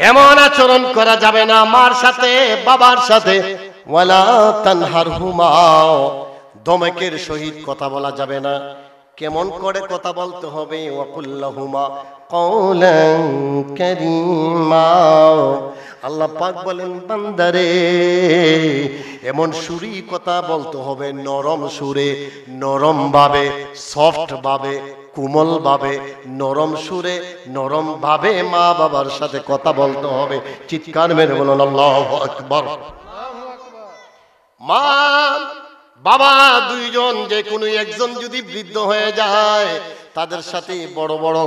এমন আচরণ করা যাবে না মার সাথে বাবার সাথে। ওয়ালা তানহারহুমা, ধমকের সহিত কথা বলা যাবে না। কেমন করে কথা বলতে হবে? ওয়াকুল্লাহুমা কওলান কারীমা, আল্লাহ পাক বলেন বান্দারে এমন সুরে কথা বলতে হবে, নরম সুরে, নরম ভাবে, সফট ভাবে, কোমল ভাবে, নরম সুরে, নরম ভাবে মা বাবার সাথে কথা বলতে হবে। চিৎকার মেরে বলুন আল্লাহু আকবার। মা বাবা দুইজন যে কোনো একজন যদি বৃদ্ধ হয়ে যায়, তাদের সাথে বড় বড়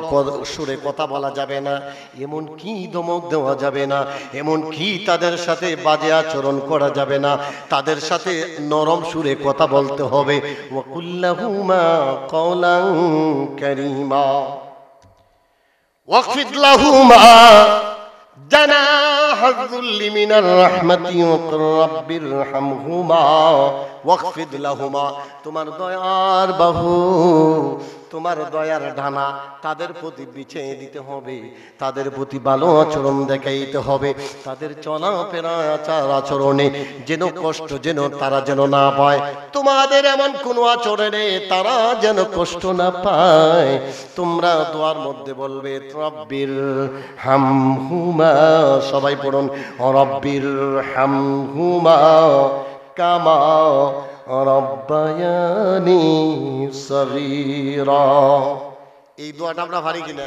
সুরে কথা বলা যাবে না, এমন কি ধমক দেওয়া যাবে না, এমন কি তাদের সাথে বাজে আচরণ করা যাবে না, তাদের সাথে নরম সুরে কথা বলতে হবে। ওয়াকুল্লাহুমা কওলান কারীমা ওয়াখফিদ লাহুমা জানাহায যুল্লি মিনার রাহমাতি ওয়াকুর রাব্বিরহামহুমা ওয়াখফিদ লাহুমা, তোমার দয়ার বাহু, তোমার দয়ার ডানা তাদের প্রতি বিছিয়ে দিতে হবে, তাদের প্রতি ভালো আচরণ দেখাইতে হবে, তাদের চলাফেরা আচার আচরণে যেন কষ্ট যেন তারা যেন না পায়, তোমাদের এমন কোন আচরণে তারা যেন কষ্ট না পায়। তোমরা দোয়ার মধ্যে বলবে রব্বির হামহুমা, সবাই পড়ুন রব্বির হামহুমা কামা রব্বায়ানি সগীরা। এই দোয়াটা আমরা পারি কিনা?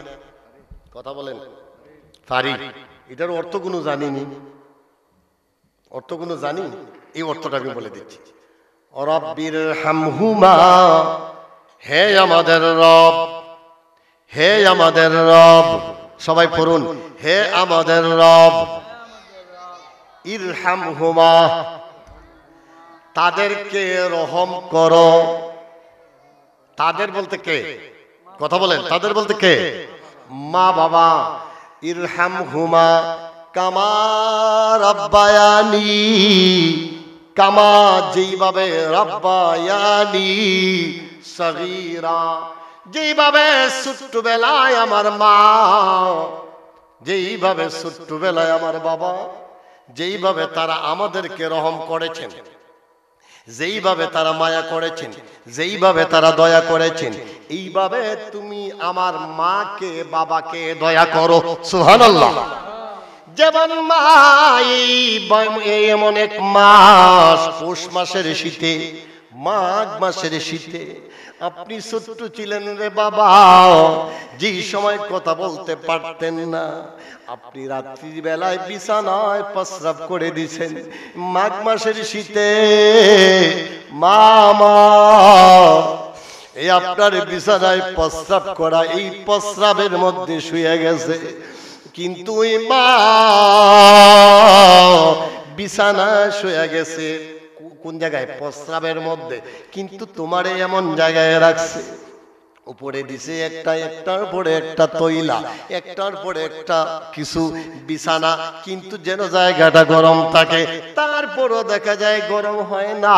কথা বলেন। পারি। এটার অর্থ কোনো জানিনি, অর্থ কোনো জানি? এই অর্থটা আমি বলে দিচ্ছি। রব্বির হামহুমা, হে আমাদের রব, হে আমাদের রব, সবাই পড়ুন হে আমাদের রব, ইরহামহুমা, তাদেরকে রহম করো। তাদের বলতে কে? কথা বলেন। তাদের বলতে কে? মা বাবা। ইরহামহুমা কামা রাব্বায়ানি, কামা যেইভাবে, রাব্বায়ানি সগীরা, যেইভাবে ছোট্টবেলায় আমার মা, যেইভাবে ছোট্টবেলায় আমার বাবা, যেইভাবে তারা আমাদেরকে রহম করেছেন, যেইভাবে তারা মায়া করেছেন, যেইভাবে তারা দয়া করেছেন, এইভাবে তুমি আমার মাকে বাবাকে দয়া করো। সুবহানাল্লাহ। যেমন মা, এই এমন এক মাস, পৌষ মাসের শীতে, মাঘ মাসের শীতে আপনি ছোট্ট ছিলেন রে বাবা, যে সময় কথা বলতে পারতেন না, আপনি রাত্রির বেলায় বিছানায় প্রস্রাব করে দিছেন। মাঘ মাসের শীতে মামা এই আপনার বিছানায় প্রস্রাব করা, এই প্রস্রাবের মধ্যে শুয়ে গেছে, কিন্তু ওই মা বিছানায় শুয়ে গেছে কোন জায়গায়? প্রস্রাবের মধ্যে, কিন্তু তোমারে এমন জায়গায় রাখছে, উপরে দিছে একটা, একটার পরে একটা তৈলা, একটার পরে একটা কিছু বিছানা, কিন্তু যেন জায়গাটা গরম থাকে, তারপরও দেখা যায় গরম হয় না।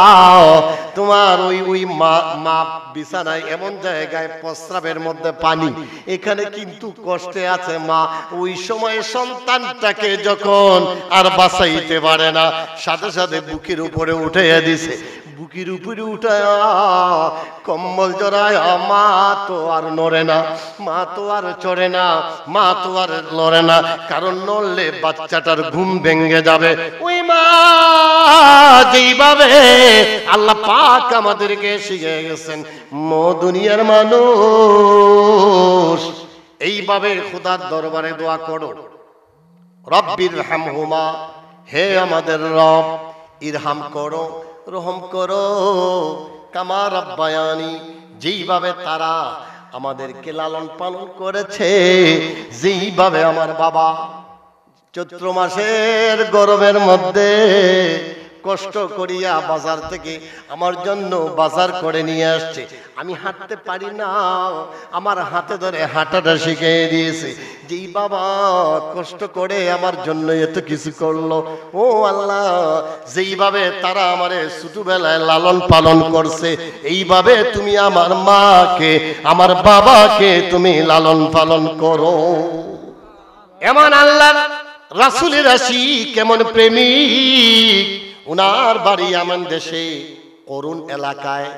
তোমার ওই মা বিছানায় এমন জায়গায়, প্রস্রাবের মধ্যে পানি, এখানে কিন্তু কষ্টে আছে মা। ওই সময় সন্তানটাকে যখন আর বাঁচাইতে পারে না, সাথে সাথে বুকের উপরে উঠে দিছে, বুকের উপরে উঠায় কম্বল জড়ায়, মা তো আর নড়ে না, মা তো আর চড়ে না, মা তো আর লড়ে না, কারণ নড়লে বাচ্চাটার ঘুম ভেঙে যাবে। ওই মা যেইভাবে আল্লাহ পাক আমাদেরকে শিখে গেছেন, দুনিয়ার মানুষ এইভাবে খোদার দরবারে দোয়া করো, রব্বির হামহুমা, হে আমাদের রব, ইরহাম করো, রহম করো, কামা রাব্বায়ানি, যেইভাবে তারা আমাদেরকে লালন পালন করেছে, যেইভাবে আমার বাবা চৈত্র মাসের গরমের মধ্যে কষ্ট করিয়া বাজার থেকে আমার জন্য বাজার করে নিয়ে আসছে, আমি হাঁটতে পারি না, আমার হাতে ধরে হাঁটাটা শিখিয়ে দিয়েছে, যেই বাবা কষ্ট করে আমার জন্য এত কিছু করলো। ও আল্লাহ, যেইভাবে তারা আমারে ছোটবেলায় লালন পালন করছে, এইভাবে তুমি আমার মাকে, আমার বাবাকে তুমি লালন পালন করো। এমন আল্লাহ রাসূলের আশিক কেমন প্রেমিক, উনার বাড়ি এমন দেশে করুণ এলাকায়।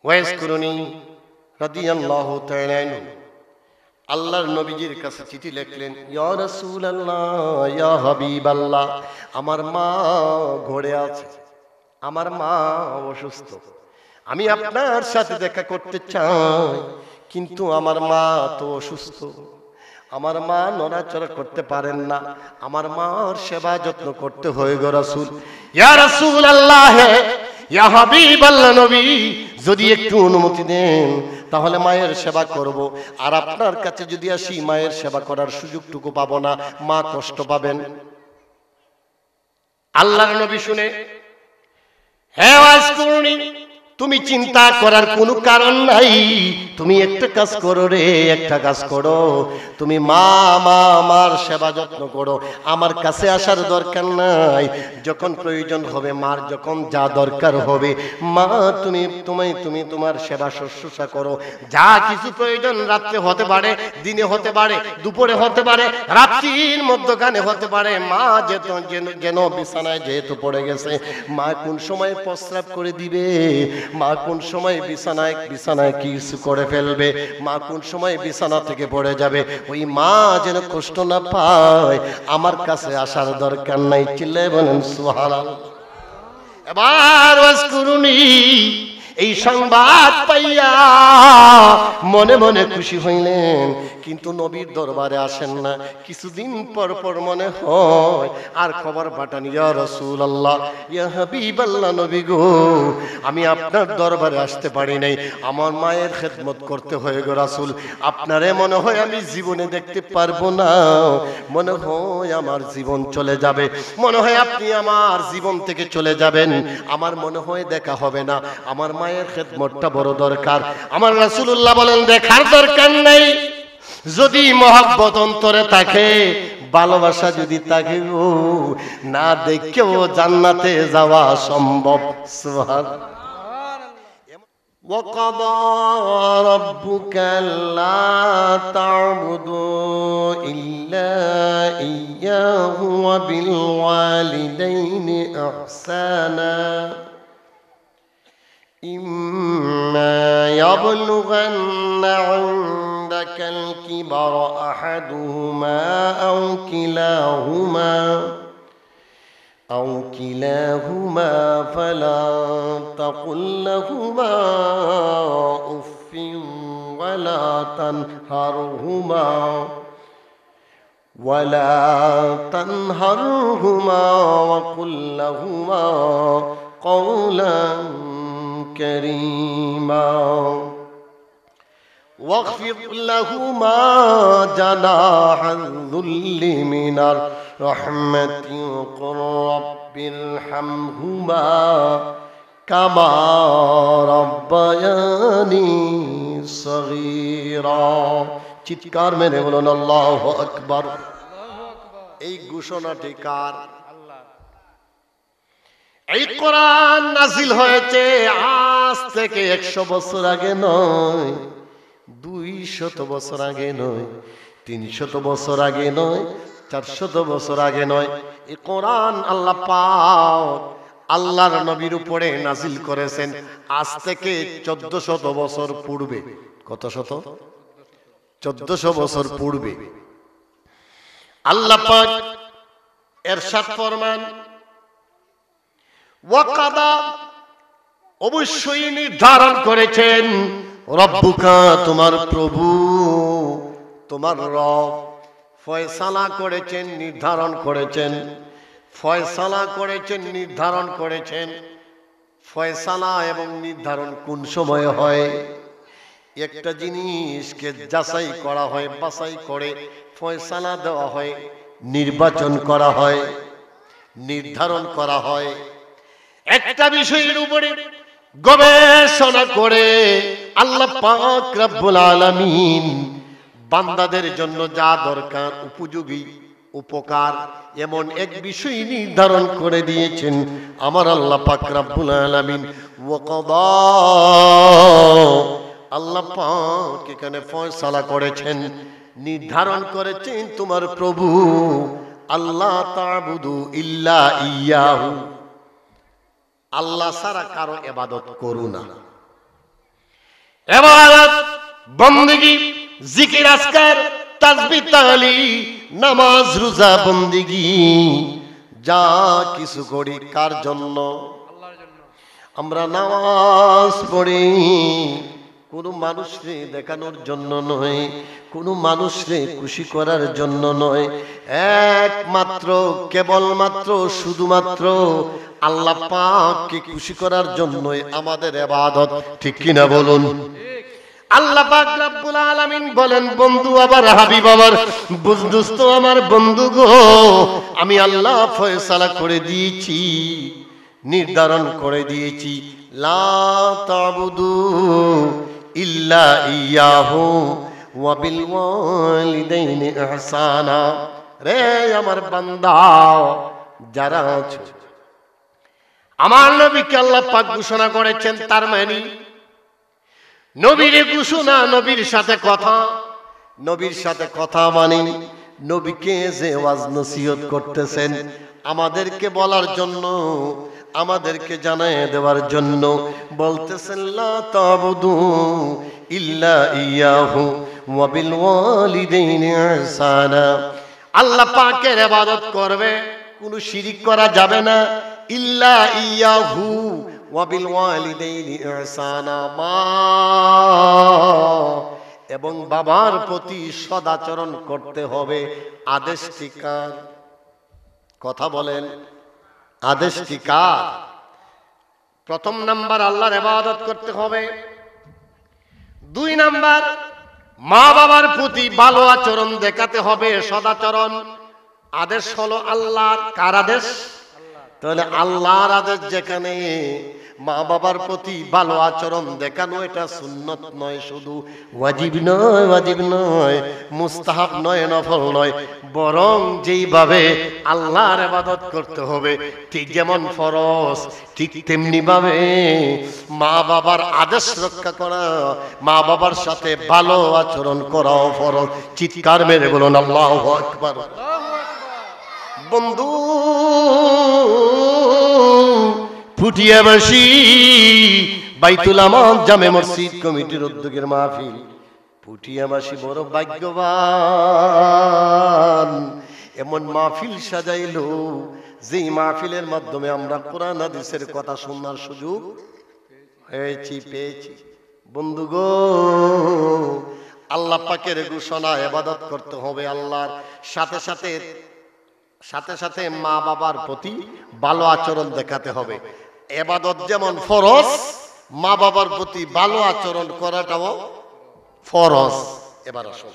ওয়াইস করুনি রাদিয়াল্লাহু তাআলা আনহু আল্লাহর নবীজির কাছে চিঠি লিখলেন, ইয়া রাসূলুল্লাহ, ইয়া হাবিবাল্লাহ, আমার মা ঘরে আছে, আমার মা অসুস্থ, আমি আপনার সাথে দেখা করতে চাই, কিন্তু আমার মা তো অসুস্থ, আমার মা নড়াচড়া করতে পারেন না, আমার মার সেবা যত্ন করতে হয় গো রাসূল। ইয়া রাসূলুল্লাহ, ইয়া হাবিবাল্লাহ নবী, যদি একটু অনুমতি দেন তাহলে মায়ের সেবা করব, আর আপনার কাছে যদি আসি মায়ের সেবা করার সুযোগটুকু পাবো না, মা কষ্ট পাবেন। আল্লাহর নবী শুনে, হ্যাঁ ওয়াজ করুনি, তুমি চিন্তা করার কোনো কারণ নাই, তুমি একটা কাজ করো রে, একটা কাজ করো, তুমি মার সেবা যত্ন করো, আমার কাছে আসার দরকার নাই, যখন প্রয়োজন হবে মার যখন যা দরকার হবে মা তুমি তোমার সেবা শুশ্রূষা করো, যা কিছু প্রয়োজন রাত্রে হতে পারে, দিনে হতে পারে, দুপুরে হতে পারে, রাত্রির মধ্যখানে হতে পারে, মা যেন বিছানায় যেহেতু পড়ে গেছে, মা কোন সময় প্রস্রাব করে দিবে, মা কোন সময় বিছানায় কিছু করে ফেলবে, মা কোন সময় বিছানা থেকে পড়ে যাবে, ওই মা যেন কষ্ট না পায়, আমার কাছে আসার দরকার নাই। চিল্লায় বলেন সুবহানাল্লাহ। এবার ওয়াজ করুনি এই সংবাদ পাইয়া মনে মনে খুশি হইলেন, কিন্তু নবীর দরবারে আসেন না। কিছুদিন পর পর মনে হয় আর খবর পাঠান, ইয়া রাসূলুল্লাহ, ইয়া হাবিবাল্লাহ নবী গো, আমি আপনার দরবারে আসতে পারি নাই, আমার মায়ের খেদমত করতে হয় গো রাসূল, আপনারে মনে হয় আমি জীবনে দেখতে পারবো না, মনে হয় আমার জীবন চলে যাবে, মনে হয় আপনি আমার জীবন থেকে চলে যাবেন, আমার মনে হয় দেখা হবে না, আমার মায়ের খেদমতটা বড় দরকার। আমার রাসূলুল্লাহ বলেন, দেখার দরকার নাই, যদি মহব্বত অন্তরে থাকে, ভালোবাসা যদি থাকে, ও না দেখেও জান্নাতে যাওয়া সম্ভব। সুবহানাল্লাহ। وَقَضَى رَبُّكَ أَلَّا تَعْبُدُوا إِلَّا إِيَّاهُ وَبِالْوَالِدَيْنِ إِحْسَانًا إِمَّا يَبْلُغَنَّ عِندَكَ الْكِبَرَ أَحَدُهُمَا أو كلاهما فلا تقل لهما أف ولا تنهرهما وقل لهما قولا كريما واخفض لهما جناح الذل من الرحمة وقل رب ارحمهما كما ربياني صغيرا। চিৎকার মেরে বলুন আল্লাহু আকবার। এই ঘোষণাটি কার? এই কোরআন নাযিল হয়েছে আজ থেকে 100 বছর আগে নয়, 200 বছর আগে নয়, 300 বছর আগে নয়, 400 বছর আগে নয়। এই কোরআন আল্লাহ পাক আল্লাহর নবীর উপরে নাযিল করেছেন আজ থেকে 1400 বছর পূর্বে। কত শত? 1400 বছর পূর্বে। আল্লাহ পাক ইরশাদ ফরমান, ওয়াকাদা, অবশ্যই নির্ধারণ করেছেন, রব্বুকা, তোমার প্রভু, তোমার রব, ফয়সালা করেছেন, নির্ধারণ করেছেন, ফয়সালা করেছেন, নির্ধারণ করেছেন। ফয়সালা এবং নির্ধারণ কোন সময় হয়? একটা জিনিসকে যাচাই করা হয়, বাছাই করে ফয়সালা দেওয়া হয়, নির্বাচন করা হয়, নির্ধারণ করা হয়। একটা বিষয়ের উপরে গবেষণা করে আল্লাহ পাক রব্বুল আলামিন বান্দাদের জন্য যা দরকার, উপযোগী, উপকার, এমন এক বিষয় নির্ধারণ করে দিয়েছেন আমার আল্লাহ পাক রব্বুল আলামিন। ওয়াকাদা, আল্লাহ পাক এখানে ফয়সালা করেছেন, নির্ধারণ করেছেন তোমার প্রভু আল্লাহ তা'বুদু ইল্লা ইয়াহু, আল্লাহ ছাড়া কারো ইবাদত করো না। ইবাদত, বندگی, জিকির, আজকার, তাসবিহ, তাহলিল, নামাজ, রোজা, বندگی যা কিছু করি কার জন্য? আল্লাহর জন্য। আমরা নামাজ পড়ি কোনো মানুষকে দেখানোর জন্য নয়, কোনো মানুষকে খুশি করার জন্য নয়, একমাত্র কেবলমাত্র শুধুমাত্র আল্লাহ পাককে খুশি করার জন্যই আমাদের ইবাদত। ঠিক কিনা বলুন? আল্লাহ পাক রব্বুল আলামিন বলেন, বন্ধু আমার, হাবিব আমার, দোস্ত আমার, বন্ধু গো, আমি আল্লাহ ফয়সালা করে দিয়েছি, নির্ধারণ করে দিয়েছি, লা তা'বুদু ইল্লা ইয়াহু ওয়া বিল ওয়ালিদাইনি ইহসানা। রে আমার বান্দা যারা আছো, আমার নবীকে আল্লাহ পাক ঘোষণা করেছেন, তার মানে নবীর ঘোষণা, নবীর সাথে কথা, নবীর সাথে কথা মানে নবীকে যে ওয়াজ নসিহত করতেছেন আমাদেরকে বলার জন্য, আমাদেরকে জানায় দেওয়ার জন্য বলতেছেন, লা তা'বুদু ইল্লা ইয়াহু ওয়া বিল ওয়ালিদাইনি ইহসানা। আল্লাহ পাকের ইবাদত করবে, কোনো শিরিক করা যাবে না, ইল্লা ইয়াহু ওয়া বিল ওয়ালিদাইনি ইহসানা, মা এবং বাবার প্রতি সদাচরণ করতে হবে। আদেশটি কার? কথা বলেন, আদেশটি কার? প্রথম নাম্বার আল্লাহর ইবাদত করতে হবে। 2 নাম্বার মা বাবার প্রতি ভালো আচরণ দেখাতে হবে, সদাচরণ। আদেশ হলো আল্লাহর। কার আদেশ? তাহলে আল্লাহর আদেশ যেখানে, মা বাবার প্রতি ভালো আচরণ দেখানো এটা সুন্নত নয়, শুধু ওয়াজিব নয়, ওয়াজিব নয়, মুস্তাহাব নয়, নফল নয়, বরং যেইভাবে আল্লাহর ইবাদত করতে হবে ঠিক যেমন ফরজ, ঠিক তেমনি ভাবে মা বাবার আদেশ রক্ষা করা, মা বাবার সাথে ভালো আচরণ করাও ফরজ। চিৎকার মেরে বলুন আল্লাহু আকবার। বন্ধু, পুঠিয়াবাসী বাইতুল আমান জামে মসজিদ কমিটির উদ্যোগের মাহফিল। পুঠিয়াবাসী বড় ভাগ্যবান, এমন মাহফিল সাজাইলো যেই মাহফিলের মাধ্যমে আমরা কোরআন হাদিসের কথা শোনার সুযোগ পেয়েছি। বন্ধু গো, আল্লাহ পাকের ঘোষণা, ইবাদত করতে হবে আল্লাহর, সাথে সাথে সাথে সাথে মা বাবার প্রতি ভালো আচরণ দেখাতে হবে। ইবাদত যেমন ফরজ, মা বাবার প্রতি ভালো আচরণ করাটাও ফরজ। এবার আসুন,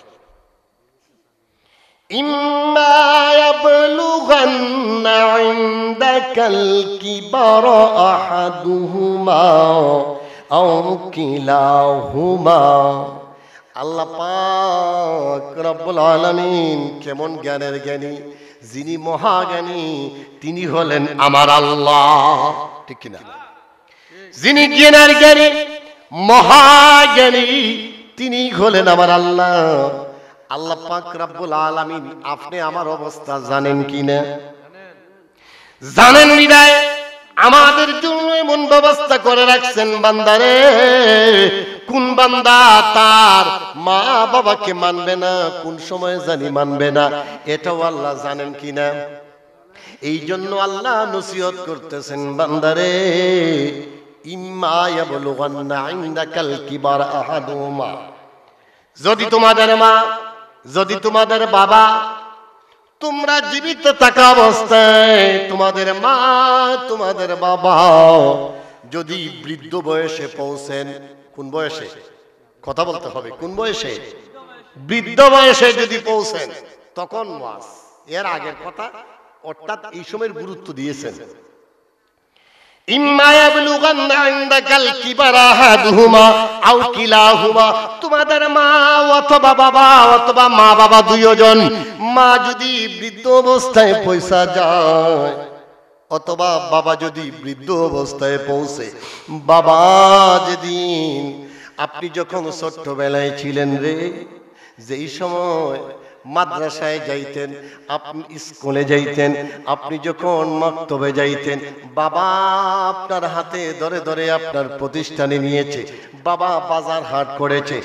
ইম্মা ইয়াবলুগান্না ইনদাকাল কিবারা আহাদুহুমা আও কিলাহুমা। আল্লাহ পাক রব্বুল আলামিন কেমন জ্ঞানের জ্ঞানী, যিনি মহাজ্ঞানী তিনি হলেন আমার আল্লাহ। ঠিক কিনা? যিনি জ্ঞানের জ্ঞানী, মহাজ্ঞানী তিনি হলেন আমার আল্লাহ। আল্লাহ পাক রব্বুল আলামিন আপনি আমার অবস্থা জানেন কিনা? জানেন বিদায় আমাদের জন্য এমন ব্যবস্থা করে রাখছেন। বান্দারে, কোন বান্দা তার মা বাবাকে মানবে না, কোন সময় জানি মানবে না, এটাও আল্লাহ জানেন কিনা। এই জন্য আল্লাহ নসিহত করতেছেন, বান্দারে, ইম্মা ইয়াবলুগান্না ইনদাকাল কিবার আহাদুহুমা, যদি তোমাদের মা, যদি তোমাদের বাবা, তোমরা জীবিত থাকা অবস্থায় তোমাদের মা, তোমাদের বাবা যদি বৃদ্ধ বয়সে পৌঁছেন, কোন বয়সে? কথা বলতে হবে, কোন বয়সে? বৃদ্ধ বয়সে যদি পৌঁছেন তখন ওয়াজ। এর আগের কথা, অর্থাৎ এই সময়ের গুরুত্ব দিয়েছেন। ইম্মা ইয়াবলুগান্না ইনদাকাল কিবারা আহাদুহুমা আও কিলাহুমা, তোমাদের মা অথবা বাবা অথবা মা বাবা দুইজন, মা যদি বৃদ্ধ অবস্থায় পৌঁছা যায় অথবা বাবা যদি বৃদ্ধ অবস্থায় পৌঁছে, বাবা যেদিন আপনি যখন ছোট্টবেলায় ছিলেন রে, যেই সময় মাদ্রাসায় যাইতেন, আপনি স্কুলে যাইতেন, আপনি যখন মক্তবে যাইতেন, বাবা আপনার হাতে ধরে ধরে আপনার প্রতিষ্ঠানে নিয়েছে, বাবা বাজার হাট করেছে,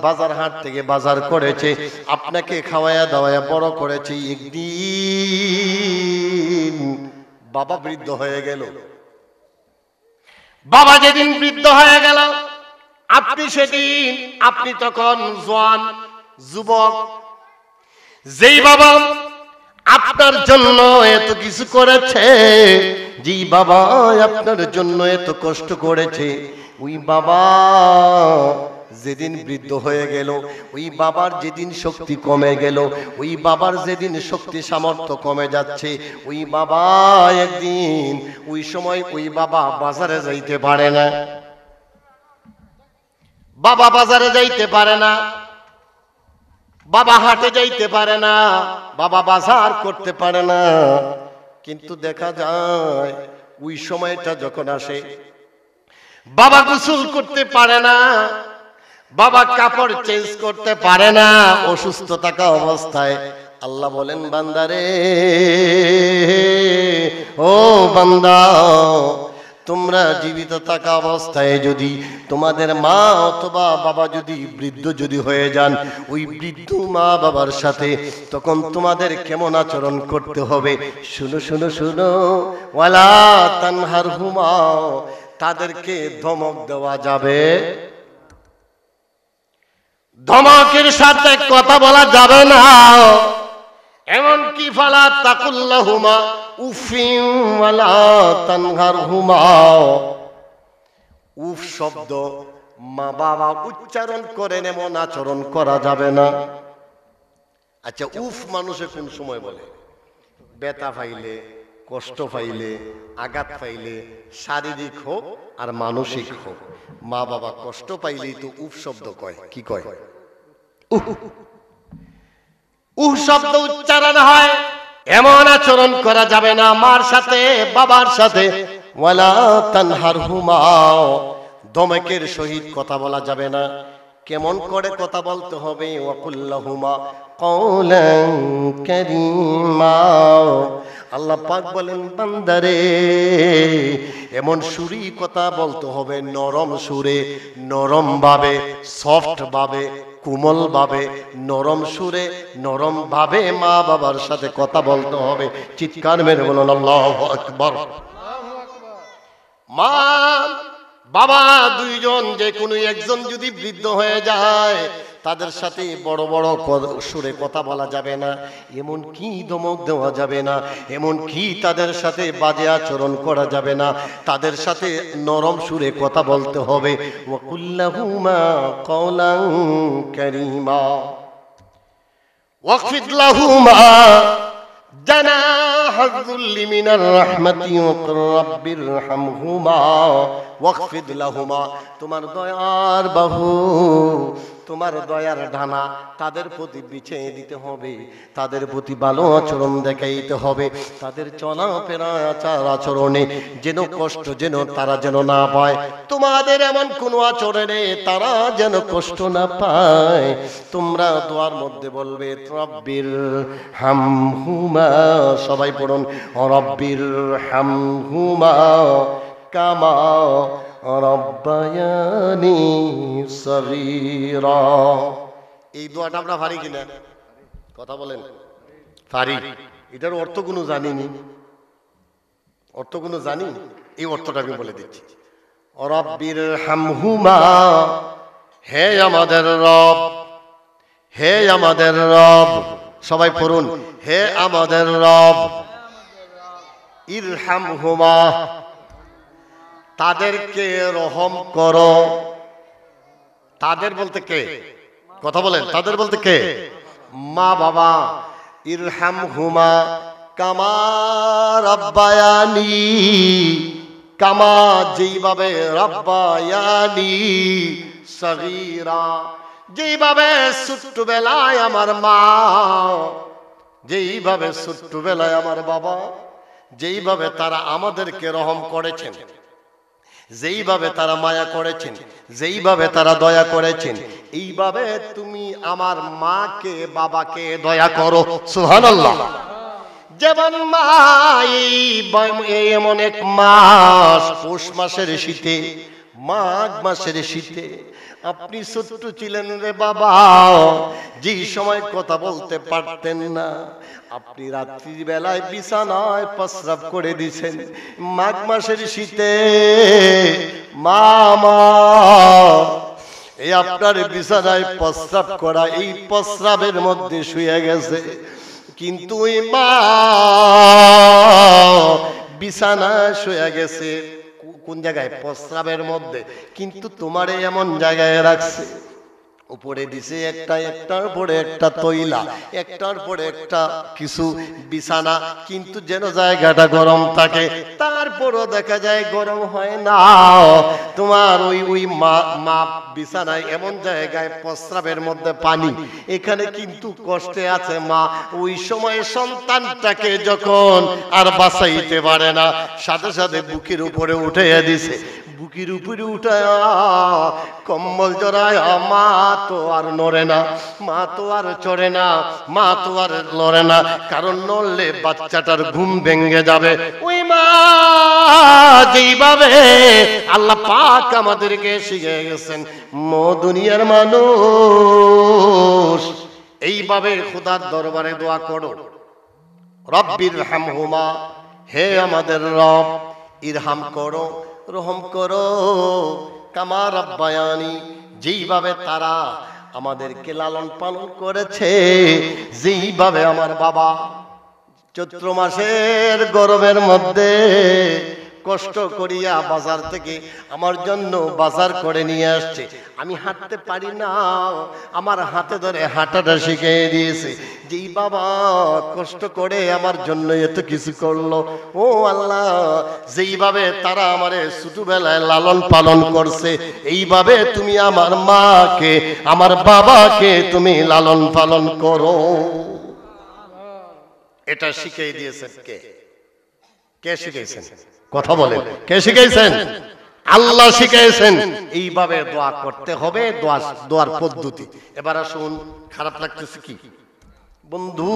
বাজার হাট থেকে বাজার করেছে, আপনাকে খাওয়ায়া দাওয়ায়া বড় করেছে। একদিন বাবা বৃদ্ধ হয়ে গেল। বাবা যেদিন বৃদ্ধ হয়ে গেল, আপনি তখন জওয়ান যুবক। যেই বাবা আপনার জন্য এত কিছু করেছে, যেই বাবা আপনার জন্য এত কষ্ট করেছে, ওই বাবা যেদিন বৃদ্ধ হয়ে গেল, ওই বাবার যেদিন শক্তি কমে গেল, ওই বাবার যেদিন শক্তি সামর্থ্য কমে যাচ্ছে, ওই বাবা একদিন ওই সময় ওই বাবা বাজারে যাইতে পারে না। বাবা বাজারে যাইতে পারে না, বাবা হাটে যাইতে পারে না, বাবা বাজার করতে পারে না। কিন্তু দেখা যায় ওই সময়টা যখন আসে, বাবা গোসল করতে পারে না, বাবা কাপড় চেঞ্জ করতে পারে না, অসুস্থ থাকা অবস্থায়। আল্লাহ বলেন, বান্দারে, ও বান্দা, তোমরা জীবিত থাকা অবস্থায় যদি তোমাদের মা অথবা বাবা যদি বৃদ্ধ যদি হয়ে যান, ওই বৃদ্ধ মা বাবার সাথে তখন তোমাদের কেমন আচরণ করতে হবে? শুনো শুনো শুনো, ওয়ালা তানহারহুমা, তাদেরকে ধমক দেওয়া যাবে, ধমকের সাথে কথা বলা যাবে না। এমনকি ফালা তাকুল্লাহুমা উফিন ওয়ালা তানহারহুমা, উফ শব্দ মা বাবা উচ্চারণ করেন এমন আচরণ করা যাবে না। আচ্ছা, উফ মানুষে কোন সময় বলে? ব্যথা পাইলে, কষ্ট পাইলে, আঘাত পাইলে, শারীরিক হোক আর মানসিক হোক। মা বাবা কষ্ট পাইলেই তো উফ শব্দ কয়। কি কয়? উফ শব্দ উচ্চারণ হয়, এমন আচরণ করা যাবে না মার সাথে বাবার সাথে। ওয়ালা তানহারহুমা, ধমকের সহিত কথা বলা যাবে না। কেমন করে কথা বলতে হবে? ওয়াকুল্লাহুমা কওলান কারীমা, আল্লাহ পাক বলেন, বান্দারে, এমন সুরে কথা বলতে হবে, নরম সুরে, নরম ভাবে, সফট ভাবে, কোমল ভাবে, নরম সুরে, নরম ভাবে মা বাবার সাথে কথা বলতে হবে। চিৎকার মেরে বলুন আল্লাহু আকবার। মা বাবা দুইজন যে কোনো একজন যদি বৃদ্ধ হয়ে যায়, তাদের সাথে বড় বড় সুরে কথা বলা যাবে না, এমন কি ধমক দেওয়া যাবে না, এমন কি তাদের সাথে বাজে আচরণ করা যাবে না, তাদের সাথে নরম সুরে কথা বলতে হবে। ওয়াকুল্লাহুমা কওলান কারীমা ওয়াখফিদ লাহুমা জানাহায যুল্লি মিনার রাহমাতি ওয়াকুর রাব্বিরহামহুমা ওয়াখফিদ লাহুমা, তোমার দয়ার বাহু, তোমার দয়ার ডানা তাদের প্রতি বিছিয়ে দিতে হবে, তাদের প্রতি ভালো আচরণ দেখাইতে হবে, তাদের চলাফেরা আচার আচরণে যেন কষ্ট যেন তারা যেন না পায়, তোমাদের এমন কোনো আচরণে তারা যেন কষ্ট না পায়। তোমরা দোয়ার মধ্যে বলবে রব্বির হামহুমা, সবাই পড়ুন রব্বির হামহুমা কামা রব্বায়ানি সগীরা। এই দোয়াটা আমরা পারি কিনা? কথা বলেন, পারি? এটার অর্থ কোনো জানিনি, অর্থ কোনো জানি? এই অর্থটা আমি বলে দিচ্ছি। রব্বির হামহুমা, হে আমাদের রব, হে আমাদের রব, সবাই পড়ুন, হে আমাদের রব, ইরহামহুমা, তাদেরকে রহম করো। তাদের বলতে কে? কথা বলেন, তাদের বলতে কে? মা বাবা। ইরহামহুমা কামা রাব্বায়ানি, কামা যেইভাবে, রাব্বায়ানি সগীরা, যেইভাবে ছোট্টবেলায় আমার মা, যেইভাবে ছোট্টবেলায় আমার বাবা, যেইভাবে তারা আমাদেরকে রহম করেছেন, যেইভাবে তারা মায়া করেছেন, যেইভাবে তারা দয়া করেছেন, এইভাবে তুমি আমার মাকে বাবাকে দয়া করো। সুবহানাল্লাহ। যেমন মা এই এমন এক মাস, পৌষ মাসের শীতে, মাঘ মাসের শীতে আপনি ছোট্ট ছিলেন রে বাবা, যে সময় কথা বলতে পারতেন না, আপনি রাত্রির বেলায় বিছানায় প্রস্রাব করে দিছেন। মাঘ মাসের শীতে মা এই আপনার বিছানায় প্রস্রাব করা, এই প্রস্রাবের মধ্যে শুয়ে গেছে, কিন্তু ওই মা বিছানায় শুয়ে গেছে কোন জায়গায়? প্রস্রাবের মধ্যে, কিন্তু তোমারে এমন জায়গায় রাখছে, উপরে দিছে একটার পরে একটা তৈলা, একটার পরে একটা কিছু বিছানা, কিন্তু যেন জায়গাটা গরম থাকে, তারপরও দেখা যায় গরম হয় না। তোমার ওই মা বিছানায় এমন জায়গায়, প্রস্রাবের মধ্যে পানি, এখানে কিন্তু কষ্টে আছে মা। ওই সময় সন্তানটাকে যখন আর বাঁচাইতে পারে না, সাথে সাথে বুকের উপরে উঠে দিছে, বুকের উপরে উঠায় কম্বল জড়ায়, মা তো আর নড়ে না, মা তো আর চড়ে না, মা তো আর লড়ে না, কারণ নড়লে বাচ্চাটার ঘুম ভেঙে যাবে। ওই মা যেইভাবে আল্লাহ পাক আমাদেরকে শিখে গেছেন, দুনিয়ার মানুষ এইভাবে খোদার দরবারে দোয়া করো, রব্বির হামহুমা, হে আমাদের রব, ইরহাম করো, রহম করো, কামা রাব্বায়ানি, যেইভাবে তারা আমাদেরকে লালন পালন করেছে, যেইভাবে আমার বাবা চৈত্র মাসের গরমের মধ্যে কষ্ট করিয়া বাজার থেকে আমার জন্য বাজার করে নিয়ে আসছে, আমি হাঁটতে পারি না, আমার হাতে ধরে হাঁটাটা শিখিয়ে দিয়েছে, যেই বাবা কষ্ট করে আমার জন্য এত কিছু করলো। ও আল্লাহ, যেইভাবে তারা আমারে ছোটবেলায় লালন পালন করছে, এইভাবে তুমি আমার মাকে, আমার বাবাকে তুমি লালন পালন করো। এটা শিখিয়ে দিয়েছেন কে? কে শিখিয়েছেন? কথা বলেন, কে শিখাইছেন? আল্লাহ শিখাইছেন। এইভাবে দোয়া করতে হবে, দোয়ার পদ্ধতি। এবার আসুন, খারাপ লাগতেছে কি বন্ধু,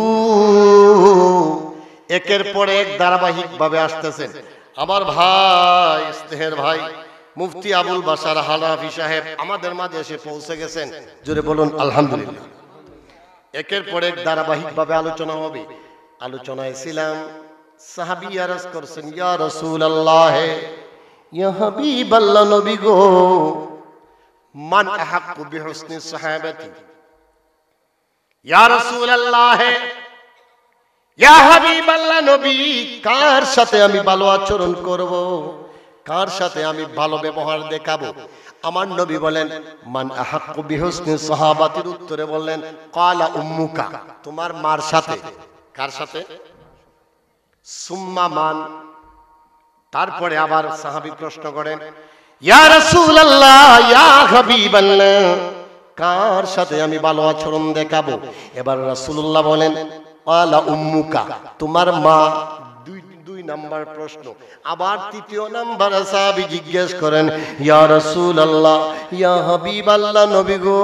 একের পর এক ধারাবাহিক ভাবে আসতেছেন আমার ভাই, স্নেহের ভাই মুফতি আবুল বাশার হানাফি সাহেব আমাদের মাঝে এসে পৌঁছে গেছেন। জোরে বলুন আলহামদুলিল্লাহ। একের পর এক ধারাবাহিক ভাবে আলোচনা হবে। আলোচনায় ছিলাম, সাহাবী আরজ করছেন, ইয়া রাসূলুল্লাহ, ইয়া হাবিবাল্লাহ, নবী গো, মান আহাক্কু বিহুসনি সাহাবাতি, ইয়া রাসূলুল্লাহ, ইয়া হাবিবাল্লাহ, নবী, কার সাথে আমি ভালো আচরণ করব, কার সাথে আমি ভালো ব্যবহার দেখাবো? আমার নবী বলেন, মান আহাক্কু বিহুসনি সাহাবাতির উত্তরে বললেন, ক্বালা উম্মুকা, তোমার মার সাথে। কার সাথে? সুম্মা মান। তারপরে আবার সাহাবী প্রশ্ন করেন, ইয়া রাসূলুল্লাহ, ইয়া হাবিবাল্লাহ, কার সাথে আমি ভালো আচরণ দেখাবো? এবার রাসূলুল্লাহ বলেন, ক্বালা উম্মুকা, তোমার মা। দুই নাম্বার প্রশ্ন। আবার তৃতীয় নাম্বার সাহাবী জিজ্ঞেস করেন, ইয়া রাসূলুল্লাহ, ইয়া হাবিবাল্লাহ, নবী গো,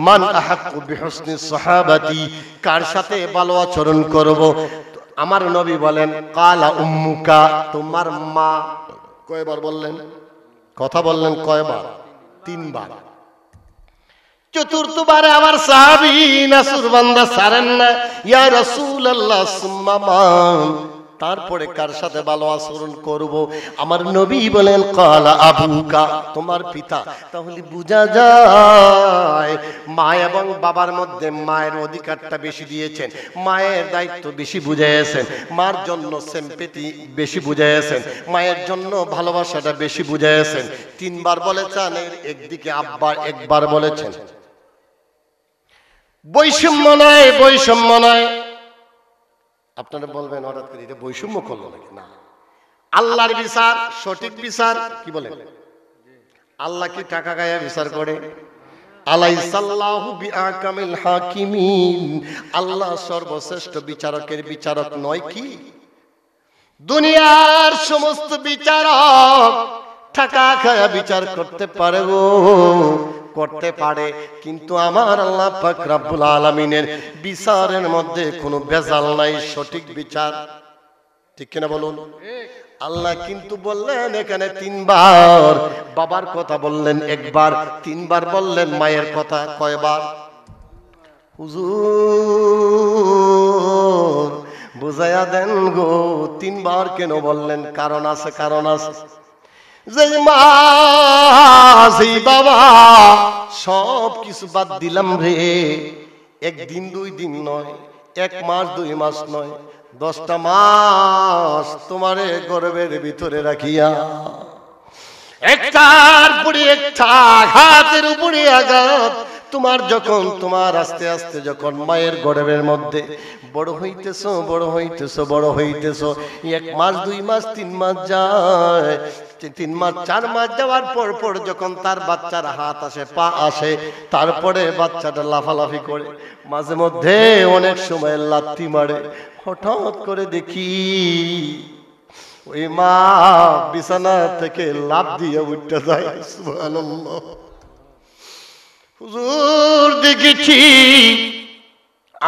মান আহাক্কু বিহুসনি সাহাবাতি, কার সাথে ভালো আচরণ করব? আমার নবী বলেন, ক্বালা উম্মুকা, তোমার মা। কয়বার বললেন? কথা বললেন কয়বার? 3 বার। চতুর্থবারে আমার সাহাবী নাসুরবান্দা ছাড়েন না, ইয়া রাসূলুল্লাহ সুম্মা মান, তারপরে কার সাথে ভালো আচরণ করব? আমার নবী বলেন, ক্বালা আবুকা, তোমার পিতা। তাহলে বোঝা যায় মা এবং বাবার মধ্যে মায়ের অধিকারটা বেশি দিয়েছেন, মায়ের দায়িত্ব বেশি বুঝাইয়েছেন, মার জন্য সিম্পেথি বেশি বুঝাইয়েছেন, মায়ের জন্য ভালোবাসাটা বেশি বুঝাইয়েছেন। 3 বার বলেছেন, একদিকে আব্বা একবার বলেছেন। বৈষম্য নয়, বৈষম্য নয়। আপনারা বলবেন হঠাৎ করে এটা বৈষম্য করলো নাকি? না, আল্লাহর বিচার সঠিক বিচার। কি বলেন? আল্লাহ কি টাকা গায়ে বিচার করে? আলাইসাল্লাহু বিআকামিল হাকিমিন, আল্লাহ সর্বশ্রেষ্ঠ বিচারকের বিচারক নয় কি? দুনিয়ার সমস্ত বিচারক টাকা খায়া বিচার করতে পারে গো, করতে পারে, কিন্তু আমার আল্লাহ পাক রব্বুল আলামিনের বিচারের মধ্যে কোনো ভেজাল নাই, সঠিক বিচার। ঠিক কিনা বলুন? আল্লাহ কিন্তু বললেন এখানে তিনবার, বাবার কথা বললেন একবার, তিনবার বললেন মায়ের কথা কয়বার? হুজুর বুঝাইয়া দেন গো, তিনবার কেন বললেন? কারণ আছে, কারণ আছে। যে মা সেই বাবা সব কিছু বাদ দিলাম রে, একদিন দুই দিন নয়, 1 মাস 2 মাস নয়, 10টা মাস তোমারে গর্ভের ভিতরে রাখিয়া একটার পরে একটা আঘাতের উপরে আঘাত, তোমার যখন তোমার আস্তে আস্তে যখন মায়ের গর্ভের মধ্যে বড় হইতেছো, বড় হইতেছো, বড় হইতেছো, 1 মাস 2 মাস 3 মাস যায়, 3 মাস 4 মাস যাওয়ার পর পর যখন তার বাচ্চার হাত আসে, পা আসে, তারপরে বাচ্চাটা লাফালাফি করে, মাঝে মধ্যে অনেক সময় লাথি মারে। হঠাৎ করে দেখি ওই মা বিছানা থেকে লাফ দিয়ে উঠতে যায়। সুবহানাল্লাহ। হুজুর দেখেছি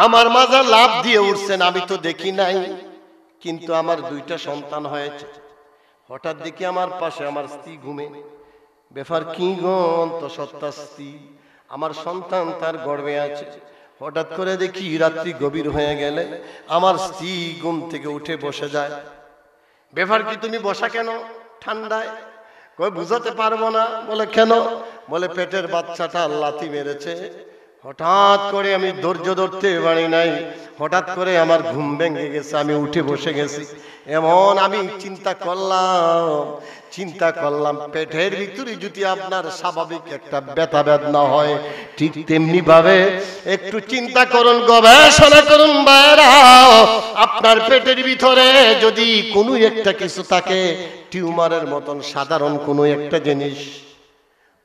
আমার মাজা লাফ দিয়ে উঠছেন, আমি তো দেখি নাই, কিন্তু আমার 2টা সন্তান হয়েছে। হঠাৎ দেখি আমার পাশে আমার স্ত্রী ঘুমে। ব্যাপার কি গো? অন্তঃসত্ত্বা স্ত্রী, আমার সন্তান তার গর্ভে আছে। হঠাৎ করে দেখি রাত্রি গভীর হয়ে গেলে আমার স্ত্রী ঘুম থেকে উঠে বসে যায়। ব্যাপার কি, তুমি বসা কেন ঠান্ডায়? কই বুঝাতে পারবো না। বলে কেন? বলে পেটের বাচ্চাটা লাথি মেরেছে। হঠাৎ করে আমি ধৈর্য ধরতে পারি নাই, হঠাৎ করে আমার ঘুম ভেঙে গেছে, আমি উঠে বসে গেছি। এমন আমি চিন্তা করলাম পেটের ভিতরে যদি আপনার স্বাভাবিক একটা ব্যথা বেদনা হয়, ঠিক তেমনি ভাবে একটু চিন্তা করুন, গবেষণা করুন বাইরা, আপনার পেটের ভিতরে যদি কোনো একটা কিছু থাকে, টিউমারের মতন সাধারণ কোনো একটা জিনিস,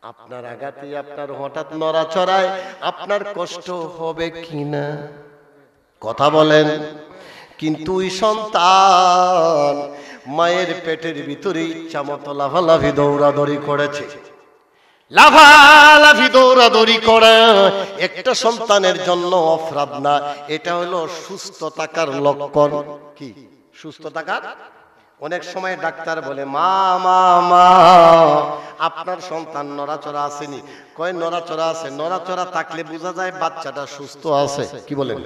আপনার আঘাতে আপনার হঠাৎ নড়াচড়ায় আপনার কষ্ট হবে কিনা? কথা বলেন। কিন্তু ওই সন্তান মায়ের পেটের ভিতরে ইচ্ছা মতো লাফালাফি দৌড়াদৌড়ি করেছে, লাফালাফি দৌড়াদৌড়ি করে। একটা সন্তানের জন্য অপরাধ না, এটা হলো সুস্থ থাকার লক্ষণ। কি সুস্থ থাকার? অনেক সময় ডাক্তার বলে মা মা মা আপনার সন্তান নড়াচড়া আসেনি, কয় নড়াচড়া আছে। নড়াচড়া থাকলে বোঝা যায় বাচ্চাটা সুস্থ আছে। কি বলেন?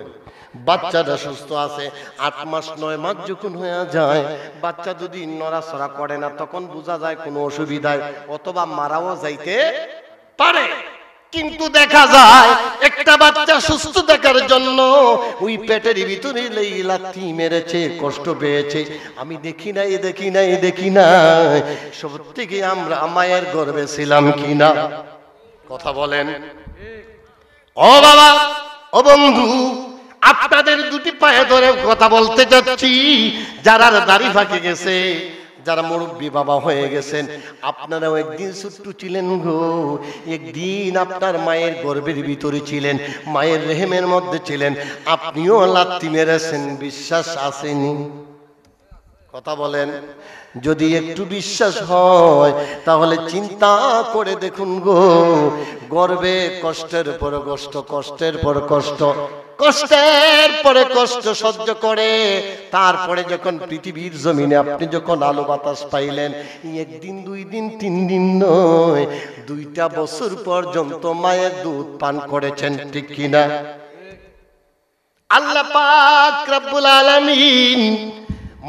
বাচ্চাটা সুস্থ আছে। 8 মাস 9 মাস যখন হয়ে যায়, বাচ্চা যদি নড়াচড়া করে না, তখন বোঝা যায় কোনো অসুবিধায় অথবা মারাও যাইতে পারে। কিন্তু দেখা যায় একটা বাচ্চা সুস্থ থাকার জন্য ওই পেটের ভিতরে লাথি মেরেছে, কষ্ট পেয়েছে। আমি দেখি নাই সত্যি কি আমরা মায়ের গর্ভে ছিলাম কিনা? কথা বলেন। ও বাবা, ও বন্ধু, আপনাদের 2টি পায়ে ধরে কথা বলতে যাচ্ছি। যারা দাড়ি ফাঁকে গেছে, যারা মুরব্বী বাবা হয়ে গেছেন, আপনারাও একদিন ছোট্ট ছিলেন গো, একদিন আপনার মায়ের গর্ভের ভিতরে ছিলেন, মায়ের রেহেমের মধ্যে ছিলেন, আপনিও লাথি মেরেছেন, বিশ্বাস আসেনি? কথা বলেন। যদি একটু বিশ্বাস হয় তাহলে চিন্তা করে দেখুন গো, গর্ভে কষ্টের পর কষ্ট, কষ্টের পর কষ্ট, কষ্টের পরে কষ্ট সহ্য করে তারপরে যখন পৃথিবীর জমিনে আপনি যখন আলো বাতাস পাইলেন, 1 দিন 2 দিন 3 দিন নয়, 2টা বছর পর্যন্ত মায়ের দুধ পান করেছেন। ঠিক কিনা? আল্লাহ পাক রব্বুল আলামিন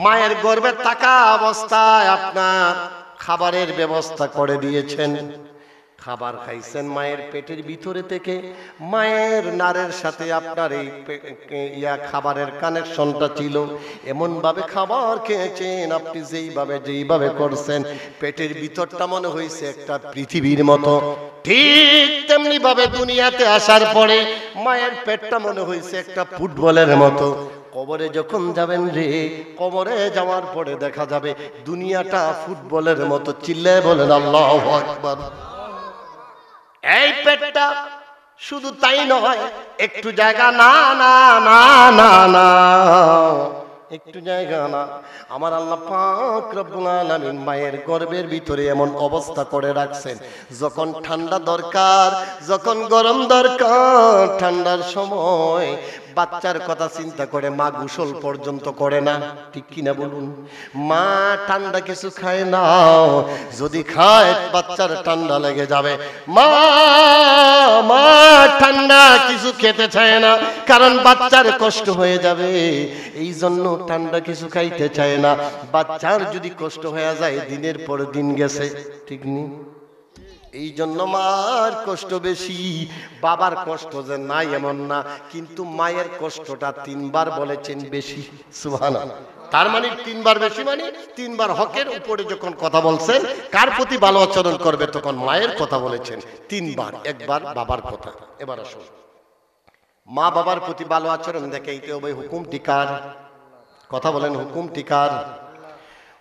মায়ের গর্ভে থাকা অবস্থায় আপনার খাবারের ব্যবস্থা করে দিয়েছেন। খাবার খাইছেন মায়ের পেটের ভিতরে থেকে, মায়ের নারের সাথে আপনার এই খাবারের কানেকশনটা ছিল। এমন ভাবে খাবার খেয়েছেন আপনি, যেইভাবে করছেন, পেটের ভিতরটা মনে হয়েছে একটা পৃথিবীর মতো। ঠিক তেমনি ভাবে দুনিয়াতে আসার পরে মায়ের পেটটা মনে হয়েছে একটা ফুটবলের মতো। কবরে যখন যাবেন রে, কবরে যাওয়ার পরে দেখা যাবে দুনিয়াটা ফুটবলের মতো। চিল্লায় বলেন আল্লাহু আকবার। এই পেটটা শুধু তাই নয়, একটু জায়গা না না না না না একটু জায়গা না। আমার আল্লাহ পাক রব্বুল আলামিন মায়ের গর্ভের ভিতরে এমন অবস্থা করে রাখছেন, যখন ঠান্ডা দরকার, যখন গরম দরকার, ঠান্ডার সময় বাচ্চার কথা চিন্তা করে মা গোসল পর্যন্ত করে না। ঠিক কিনা বলুন? মা ঠান্ডা কিছু খায় না, যদি খায় বাচ্চার ঠান্ডা লেগে যাবে। মা মা ঠান্ডা কিছু খেতে চায় না, কারণ বাচ্চার কষ্ট হয়ে যাবে, এই জন্য ঠান্ডা কিছু খাইতে চায় না। বাচ্চার যদি কষ্ট হয়ে যায়, দিনের পর দিন গেছে, ঠিক নেই? এই জন্য মার কষ্ট বেশি, বাবার কষ্ট যে নাই এমন না, কিন্তু মায়ের কষ্টটা 3 বার বলেছেন বেশি। সুবহানাল্লাহ। তার মানে 3 বার বেশি, মানে 3 বার হকের উপরে যখন কথা বলছেন, কার প্রতি ভালো আচরণ করবে তখন মায়ের কথা বলেছেন 3 বার, একবার বাবার কথা। এবার আসুন, মা বাবার প্রতি ভালো আচরণ দেখাইতে হবে। হুকুমটি কার? কথা বলেন, হুকুমটি কার?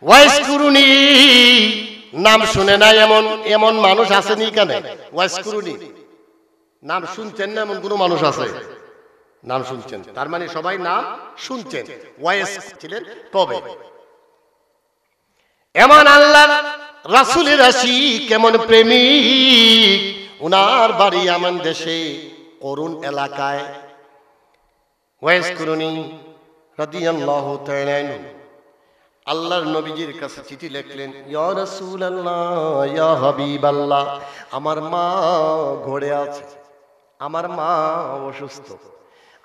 ওয়াইসকুরুনি নাম শুনে না এমন এমন মানুষ আসেনি কেন? ওয়াইসকুরুনি নাম শুনছেন না এমন কোন মানুষ আছে? নাম শুনছেন, তার মানে সবাই নাম শুনছেন। ওয়াইস ছিলেন কবে? এমন আল্লাহর রাসূলের আশিক, কেমন প্রেমিক, উনার বাড়ি এমন দেশে করুণ এলাকায়। ওয়াইসকুরুনি রাদিয়াল্লাহু তাআলা আনহু আল্লাহর নবীজির কাছে চিঠি লিখলেন, ইয়া রাসূলুল্লাহ, ইয়া হাবিবাল্লাহ, আমার মা ঘরে আছে, আমার মা অসুস্থ,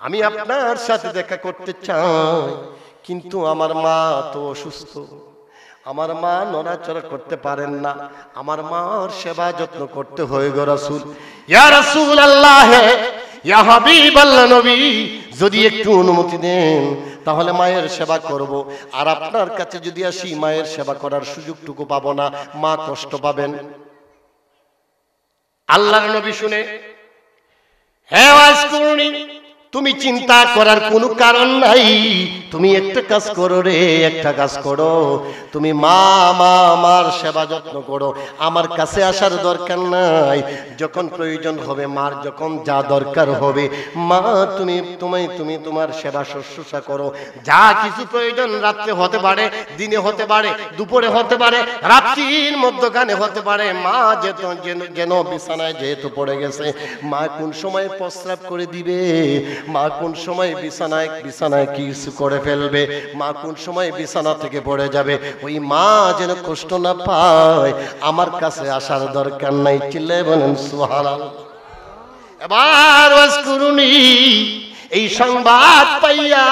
আমি আপনার সাথে দেখা করতে চাই, কিন্তু আমার মা তো অসুস্থ, আমার মা নড়াচড়া করতে পারেন না, আমার মার সেবা যত্ন করতে হয় গো রাসূল। ইয়া রাসূলুল্লাহ, ইয়া হাবিবাল্লাহ নবী, যদি একটু অনুমতি দেন তাহলে মায়ের সেবা করব। আর আপনার কাছে যদি আসি, মায়ের সেবা করার সুযোগটুকু পাবো না, মা কষ্ট পাবেন। আল্লাহর নবী শুনে, হে ওয়াইসকুরুনি, তুমি চিন্তা করার কোনো কারণ নাই, তুমি একটা কাজ করো রে, একটা কাজ করো, তুমি মা আমার সেবা যত্ন করো, আমার কাছে আসার দরকার নাই, যখন প্রয়োজন হবে মার, যখন যা দরকার হবে মা তুমি তোমার সেবা শুশ্রূষা করো, যা কিছু প্রয়োজন, রাত্রে হতে পারে, দিনে হতে পারে, দুপুরে হতে পারে, রাত্রির মধ্যখানে হতে পারে, মা যেন বিছানায় যেহেতু পড়ে গেছে, মা কোন সময় প্রস্রাব করে দিবে, মা কোন সময় বিছানায় কিছু করে ফেলবে, মা কোন সময় বিছানা থেকে পড়ে যাবে, ওই মা যেন কষ্ট না পায়, আমার কাছে আসার দরকার নাই। চিল্লায়ে বলেন সুবহানাল্লাহ। এবার ওয়াইসকুরুনি এই সংবাদ পাইয়া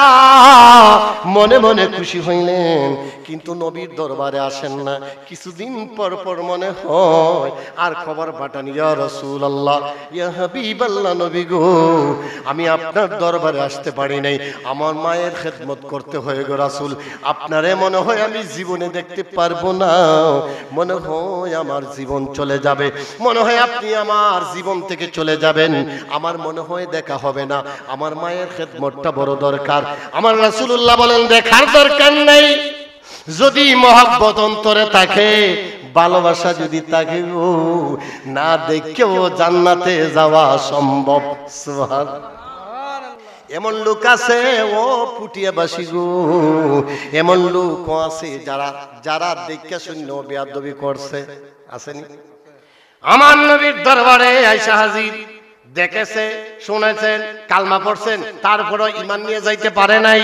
মনে মনে খুশি হইলেন, কিন্তু নবীর দরবারে আসেন না। কিছুদিন পর পর মনে হয় আর খবর পাঠান, ইয়া রাসূলুল্লাহ, ইয়া হাবিবাল্লাহ নবী গো, আমি আপনার দরবারে আসতে পারি নাই, আমার মায়ের খেদমত করতে হয় গো রাসূল, আপনারে মনে হয় আমি জীবনে দেখতে পারবো না, মনে হয় আমার জীবন চলে যাবে, মনে হয় আপনি আমার জীবন থেকে চলে যাবেন, আমার মনে হয় দেখা হবে না, আমার মায়ের খেদমতটা বড় দরকার। আমার রাসূলুল্লাহ বলেন, দেখার দরকার নাই, যদি মহব্বত অন্তরে থাকে, ভালোবাসা যদি থাকে, ও না দেখেও জান্নাতে যাওয়া সম্ভব। সুবহানাল্লাহ। এমন লোক আছে, ও পুটিয়াবাসী গো, এমন লোক আছে যারা দেখে শূন্য বেয়াদবি করছে, আসেনি? আমার নবীর দরবারে আয়েশা হাজির, দেখেছে, শুনেছেন, কালমা পড়ছেন, তারপরে ঈমান নিয়ে যাইতে পারে নাই,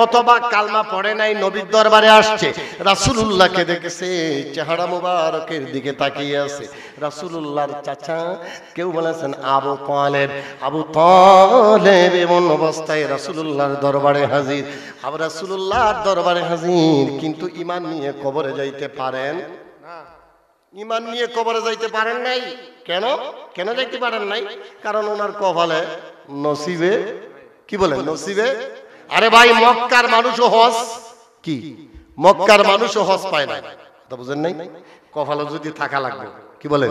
অথবা কালমা পড়ে নাই, নবীর দরবারে আসছে, রাসূলুল্লাহকে দেখেছে, চেহারা মোবারকের দিকে তাকিয়ে আছে, রাসূলুল্লাহর চাচা, কেউ বলেছেন আবু তালেব, এমন অবস্থায় রাসূলুল্লাহর দরবারে হাজির। আবার রাসূলুল্লাহর দরবারে হাজির, কিন্তু ঈমান নিয়ে কবরে যাইতে পারেন না, ঈমান নিয়ে কবরে যাইতে পারেন নাই। কেন যাইতে পারেন নাই? কারণ ওনার কপালে নসিবে, কি বলে নসিবে, আরে ভাই মক্কার মানুষও হজ, কি মক্কার মানুষও হজ পায় না, তা বুঝেন নাই? কপালে যদি থাকা লাগবে, কি বলেন?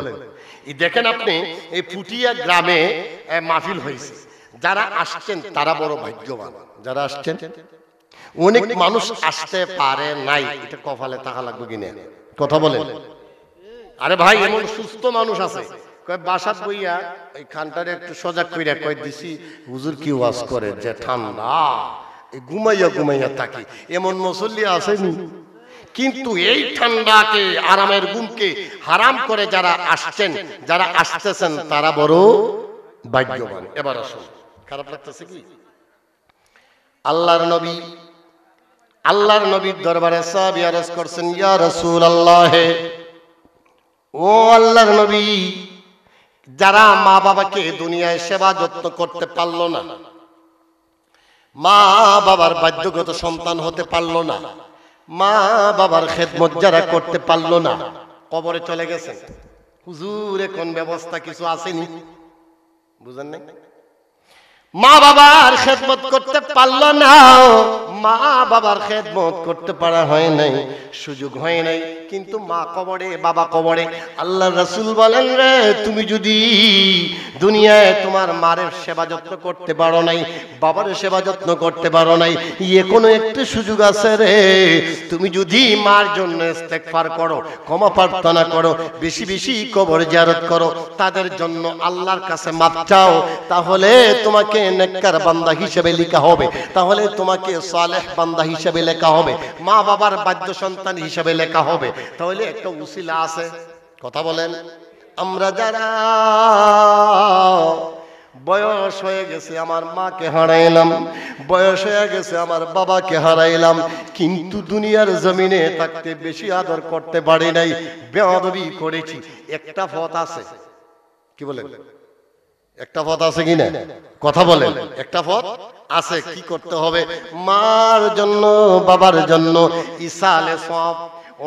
দেখেন আপনি, এই পুটিয়া গ্রামে মাহফিল হয়েছে, যারা আসছেন তারা বড় ভাগ্যবান, যারা আসছেন, অনেক মানুষ আসতে পারে নাই, এটা কপালে থাকা লাগবে কিনা, কথা বলেন? আরে ভাই এমন সুস্থ মানুষ আছে, কয় বাসাত বইয়া এই খানটারে একটু সজাগ কইরা কই দিছি, হুজুর কি ওয়াজ করে যে ঠান্ডা, ঘুমাইয়া ঘুমাইয়া থাকি, এমন মুসল্লি আসেনি। কিন্তু এই ঠান্ডাকে, আরামের ঘুমকে হারাম করে যারা আসছেন, যারা আসতেছেন, তারা বড় ভাগ্যবান। এবার আসুন, খারাপ লাগতেছে কি? আল্লাহর নবীর দরবারে সাহাবী আরজ করছেন, ইয়া রাসূলুল্লাহ, ও আল্লাহর নবী, যারা মা বাবাকে দুনিয়ায় সেবা যত্ন করতে পারলো না, মা বাবার বাধ্যগত সন্তান হতে পারলো না, মা বাবার খেদমত যারা করতে পারলো না, কবরে চলে গেছেন, হুজুর এখন ব্যবস্থা কিছু আসেনি? বুঝেন নাই? মা বাবার খেদমত করতে পারলো না, মা বাবার খেদমত করতে পারা হয় নাই, সুযোগ হয় নাই, কিন্তু মা কবরে, বাবা কবরে। আল্লাহর রাসূল বলেন, রে তুমি যদি দুনিয়ায় তোমার মায়ের সেবা যত্ন করতে পারো নাই, বাবার সেবা যত্ন করতে পারো নাই, এখনো একটু সুযোগ আছে রে। তুমি যদি মার জন্য ইস্তেগফার করো, ক্ষমা প্রার্থনা করো, বেশি বেশি কবর জিয়ারত করো, তাদের জন্য আল্লাহর কাছে মাফ চাও, তাহলে তোমাকে নেককার বান্দা হিসেবে লেখা হবে, তাহলে তোমাকে সালেহ বান্দা হিসেবে লেখা হবে, মা বাবার বাধ্য সন্তান হিসেবে লেখা হবে। তাহলে একটা উসিলা আছে, কথা বলেন। আমরা যারা বয়স হয়ে গেছে, আমার মাকে হারাইলাম, বয়স হয়ে গেছে আমার বাবাকে হারাইলাম, কিন্তু দুনিয়ার জমিনে থাকতে বেশি আদর করতে পারি নাই, বেয়াদবি করেছি। একটা পথ আছে, কি বলেন? একটা পথ আছে কিনা? কথা বলেন। একটা পথ আছে। কি করতে হবে? মার জন্য, বাবার জন্য ইসালে সব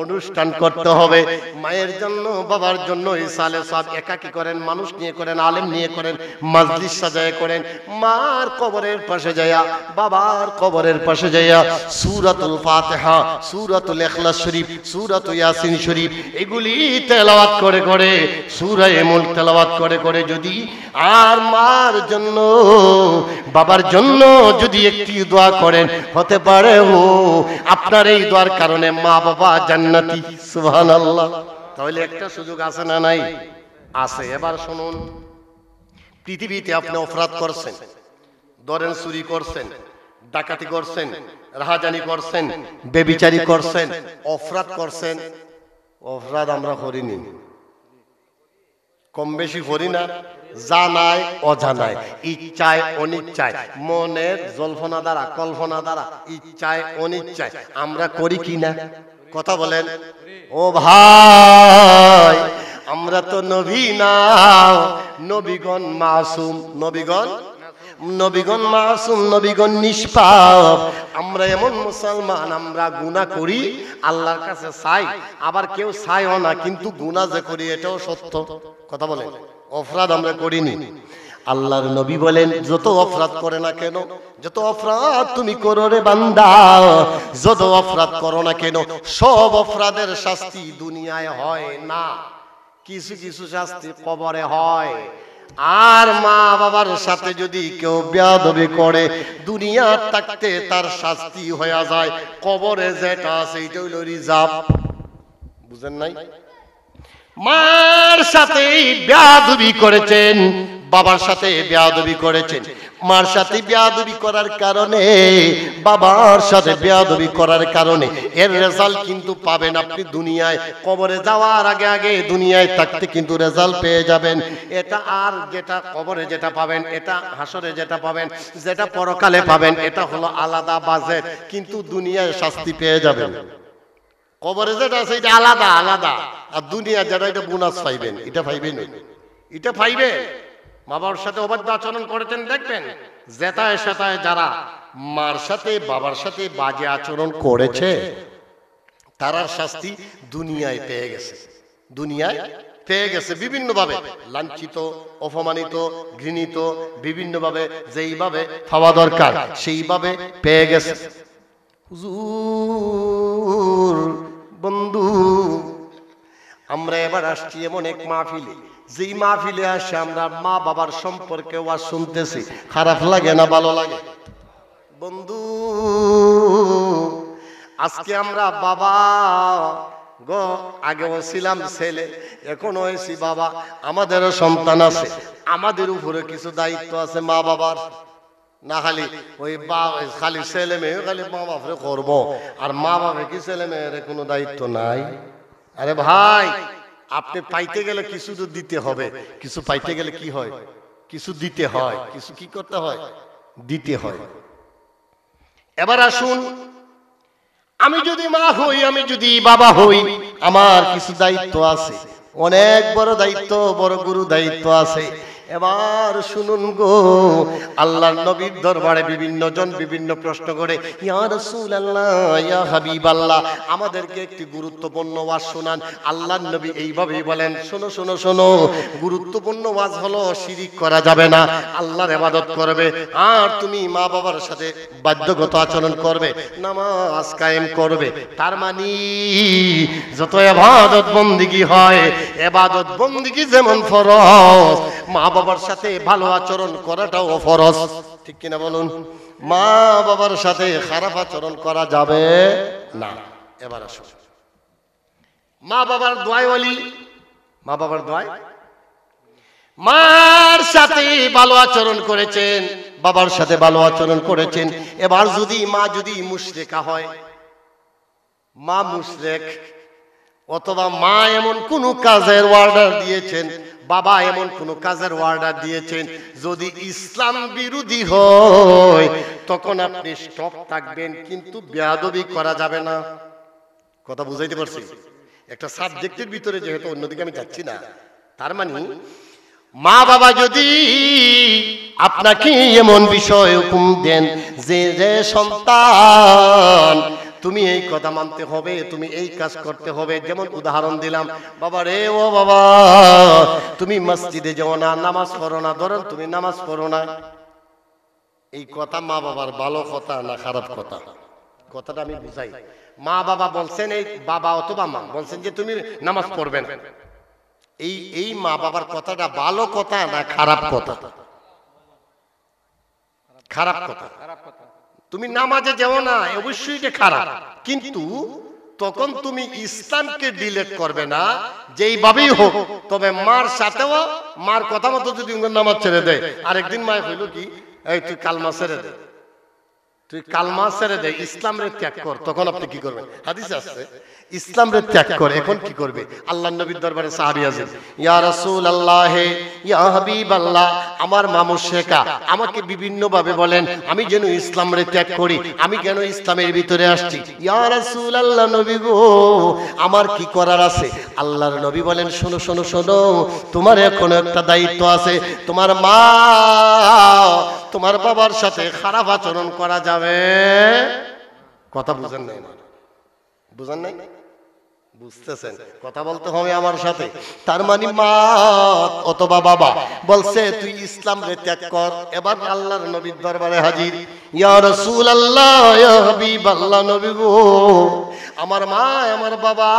অনুষ্ঠান করতে হবে। মায়ের জন্য, বাবার জন্য ইসালে সব একাকি করেন, মানুষ নিয়ে করেন, আলেম নিয়ে করেন, মাজলিস সাজায় করেন। মার কবরের পাশে যাইয়া, বাবার কবরের পাশে যাইয়া সূরাতুল ফাতিহা, সূরাতুল ইখলাস শরীফ, সূরাতুল ইয়াসিন শরীফ এগুলি তেলাওয়াত করে করে, সূরা মুলক তেলাওয়াত করে করে যদি আর মার জন্য, বাবার জন্য যদি একটি দোয়া করেন, হতে পারে ও আপনার এই দোয়ার কারণে মা বাবা জান্নাতি। সুবহানাল্লাহ। তাহলে একটা সুযোগ আছে না নাই? আছে। এবার শুনুন, পৃথিবীতে আপনি অপরাধ করছেন, ধরেন চুরি করছেন, ডাকাতি করছেন, রাহাজানি করছেন, বেবিচারি করছেন, অপরাধ করছেন। অপরাধ আমরা করিনি, কম বেশি করি না, জানায় অজানায়, ইচ্ছায় অনিচ্ছায়, মনের জল্পনা দ্বারা, কল্পনা দ্বারা, ইচ্ছায় অনিচ্ছায় আমরা করি কি না? কথা বলেন। ও ভাই, আমরা তো নবী না, নবীগণ মাসুম, নবীগণ মাসুম, নবীগণ নিষ্পাপ। আমরা এমন মুসলমান, আমরা গুনাহ করি, আল্লাহর কাছে চাই, আবার কেউ চাইও না, কিন্তু গুনাহ যে করি এটাও সত্য। কথা বলেন। অপরাধ আমরা করিনি। আল্লাহর নবী বলেন, যত অপরাধ করে না কেন, যত অপরাধ তুমি করো রে বান্দা, যত অপরাধ করো না কেন, সব অপরাধের শাস্তি দুনিয়ায় হয় না, কিছু কিছু শাস্তি কবরে হয়। আর মা বাবার সাথে যদি কেউ বেয়াদবি করে, দুনিয়া থাকতে তার শাস্তি হয়ে যায়, কবরে যেটা আছে এটা হইল রিজার্ভ। বুঝেন নাই? মার সাথে বেয়াদবি করেছেন, বাবার সাথে বেয়াদবি করেছেন, মার সাথে বেয়াদবি করার কারণে, বাবার সাথে বেয়াদবি করার কারণে এর রেজাল্ট কিন্তু পাবেন আপনি দুনিয়ায়। কবরে যাওয়ার আগে আগে দুনিয়ায় থাকতে কিন্তু রেজাল্ট পেয়ে যাবেন। এটা আর যেটা কবরে যেটা পাবেন, এটা হাসরে যেটা পাবেন, যেটা পরকালে পাবেন, এটা হলো আলাদা বাজেট, কিন্তু দুনিয়ায় শাস্তি পেয়ে যাবেন। কবরে যেটা আছে এটা আলাদা আলাদা, আর দুনিয়া যেটা এটা বোনাস পাইবেন, এটা পাইবেন, এটা পাইবে। মা বাবার সাথে অবাধ্য আচরণ করেছেন, দেখবেন জেতায় সেতায় যারা মার সাথে বাবার সাথে বাজে আচরণ করেছে, তারার শাস্তি দুনিয়ায় পেয়ে গেছে, দুনিয়ায় পেয়ে গেছে। বিভিন্নভাবে লাঞ্ছিত, অপমানিত, ঘৃণিত, বিভিন্নভাবে যেইভাবে পাওয়া দরকার সেইভাবে পেয়ে গেছে। হুজুর বন্ধু, আমরা এবার আসছি এমন এক মাহফিলে, যেই মাহফিলে আসে আমরা মা বাবার সম্পর্কে ওয়াজ শুনতেছি, খারাপ লাগে না ভালো লাগে? বন্ধু, আজকে আমরা বাবা গো, আগেও ছিলাম ছেলে, এখন হয়েছি বাবা, আমাদেরও সন্তান আছে, আমাদের উপরে কিছু দায়িত্ব আছে মা বাবার। না খালি ওই খালি ছেলে মেয়ে খালি মা বাপরে করবো, আর মা বাপে কি ছেলে মেয়ের কোনো দায়িত্ব নাই? আরে ভাই, আপনি পাইতে গেলে কিছু তো দিতে হবে, কিছু পাইতে গেলে কি হয়? কিছু দিতে হয়, কিছু কি করতে হয়? দিতে হয়। এবার আসুন, আমি যদি মা হই, আমি যদি বাবা হই, আমার কিছু দায়িত্ব আছে, অনেক বড় দায়িত্ব, বড় গুরু দায়িত্ব আছে। এবার শুনুন গো, আল্লাহর নবীর দরবারে বিভিন্ন জন বিভিন্ন প্রশ্ন করে, ইয়া রাসূলুল্লাহ, ইয়া হাবিবাল্লাহ, আমাদেরকে একটি গুরুত্বপূর্ণ ওয়াজ শোনান। আল্লাহর নবী এইভাবেই বলেন, শোনো শোনো শোনো, গুরুত্বপূর্ণ ওয়াজ হলো শিরিক করা যাবে না, আল্লাহর ইবাদত করবে, আর তুমি মা বাবার সাথে বাধ্যগত আচরণ করবে, নামাজ কায়েম করবে। তার মানে যত ইবাদত বন্দেগী হয়, ইবাদত বন্দেগী যেমন ফরজ, মা বাবার সাথে ভালো আচরণ করাটাও ফরজ। ঠিক কিনা বলুন? মা বাবার সাথে খারাপ আচরণ করা যাবে না। এবার আসুন, মা বাবার দোয়াই বলি, মা বাবার দোয়াই, মার সাথে ভালো আচরণ করেছেন, বাবার সাথে ভালো আচরণ করেছেন। এবার যদি মা যদি মুশরিকা হয়, মা মুশরিক, অথবা মা এমন কোন কাজের অর্ডার দিয়েছেন, বাবা এমন কোন কাজের অর্ডার দিয়েছেন, যদি ইসলাম বিরোধী হয়, তখন আপনি স্টপ থাকবেন, কিন্তু বেয়াদবি করা যাবে না। কথা বুঝাইতে পারছি? একটা সাবজেক্টের ভিতরে, যেহেতু অন্যদিকে আমি যাচ্ছি না। তার মানে মা বাবা যদি আপনাকে এমন বিষয় হুকুম দেন যে রে সন্তান, তুমি এই কথা মানতে হবে, তুমি এই কাজ করতে হবে, যেমন উদাহরণ দিলাম, বাবা রে, ও বাবা, তুমি মসজিদে যাও না, নামাজ পড়ো না, ধরেন তুমি নামাজ পড়ো না, এই কথা মা বাবার ভালো কথা না খারাপ কথা? কথাটা আমি বুঝাই। মা বাবা বলছেন, এই বাবা অথবা মা বলছেন যে তুমি নামাজ পড়বে না, এই মা বাবার কথাটা ভালো কথা না খারাপ কথা? খারাপ কথা। তুমি নামাজে যাও না, অবশ্যই এটা খারাপ, কিন্তু তখন তুমি ইসলামকে ডিলেট করবে না, যেইভাবেই হোক। তবে মার সাথেও, মার কথা মতো যদি নামাজ ছেড়ে দেয়, আরেকদিন মায় হইল কি, এই তুই কালমা ছেড়ে দে, তুই কালমা ছেড়ে দে, ইসলাম রে ত্যাগ কর, তখন আপনি কি করবেন? হাদিসে আছে, ইসলাম রে ত্যাগ করে। এখন কি করবে? আল্লাহর নবীর দরবারে সাহাবী আছেন, ইয়া রাসূলুল্লাহ, ইয়া হাবিবাল্লাহ, আমার মা মুশরিকা, আমাকে বিভিন্ন ভাবে বলেন আমি যেন ইসলাম রে ত্যাগ করি, আমি কেন ইসলামের ভিতরে আসছি? ইয়া রাসূলুল্লাহ, নবী গো, আমার কি করার আছে? আল্লাহর নবী বলেন, শোনো শোনো শোনো, তোমার এখন একটা দায়িত্ব আছে, তোমার মা, তোমার বাবার সাথে খারাপ আচরণ করা যাবে। কথা বুঝেন নাই? বুঝেন নাই? বুঝতেছেন? কথা বলতে হবে আমার সাথে। তার মানে মা অথবা বাবা বলছে তুই ইসলাম রে ত্যাগ কর। এবার আল্লাহর নবীর দরবারে হাজির, ইয়া রাসূলুল্লাহ, ইয়া হাবিবাল্লাহ, নবী গো, আমার মা আমার বাবা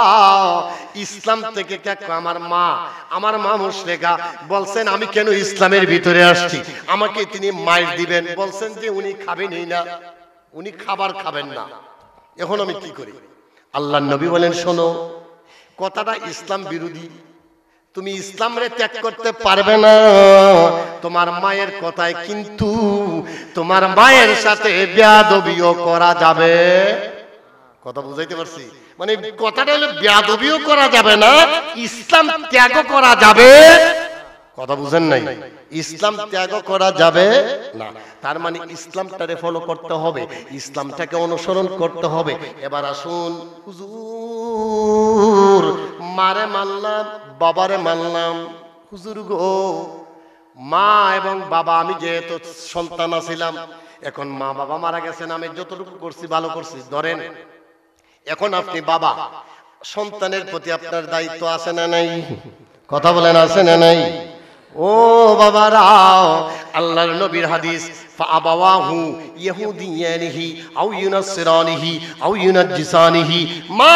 ইসলাম থেকে ত্যাগ করে, আমার মা মুশরিকা, বলছেন আমি কেন ইসলামের ভিতরে আসছি, আমাকে তিনি মাইর দিবেন, বলছেন যে উনি খাবেনই না, উনি খাবার খাবেন না, এখন আমি কি করি? আল্লাহর নবী বলেন, শোনো, কথাটা ইসলাম বিরোধী, তুমি ইসলাম রে ত্যাগ করতে পারবে না, তোমার মায়ের কথায় কিন্তু তোমার মায়ের সাথে বেয়াদবিও করা যাবে। কথা বুঝাইতে পারছি? মানে কথাটা হলো বেয়াদবিও করা যাবে না, ইসলাম ত্যাগও করা যাবে। কথা বুঝেন নাই? ইসলাম ত্যাগ করা যাবে না। তার মানে ইসলামটারে ফলো করতে হবে, ইসলামটাকে অনুসরণ করতে হবে। এবার আসুন, হুজুর মারে মানলাম, বাবারে মানলাম, হুজুর গো, মা এবং বাবা, আমি যেহেতু সন্তান আছিলাম, এখন মা বাবা মারা গেছেন, আমি যতটুকু করছি ভালো করছি, ধরেন এখন আপনি বাবা, সন্তানের প্রতি আপনার দায়িত্ব আছে না নাই? কথা বলেন, আছে না নাই? ও বাবারা, আল্লাহর নবীর হাদিস, ফাআবাওয়াহু ইহুদিয়ানিহি আও ইউনাসরানিহি আও ইউনাজিসানিহি, মা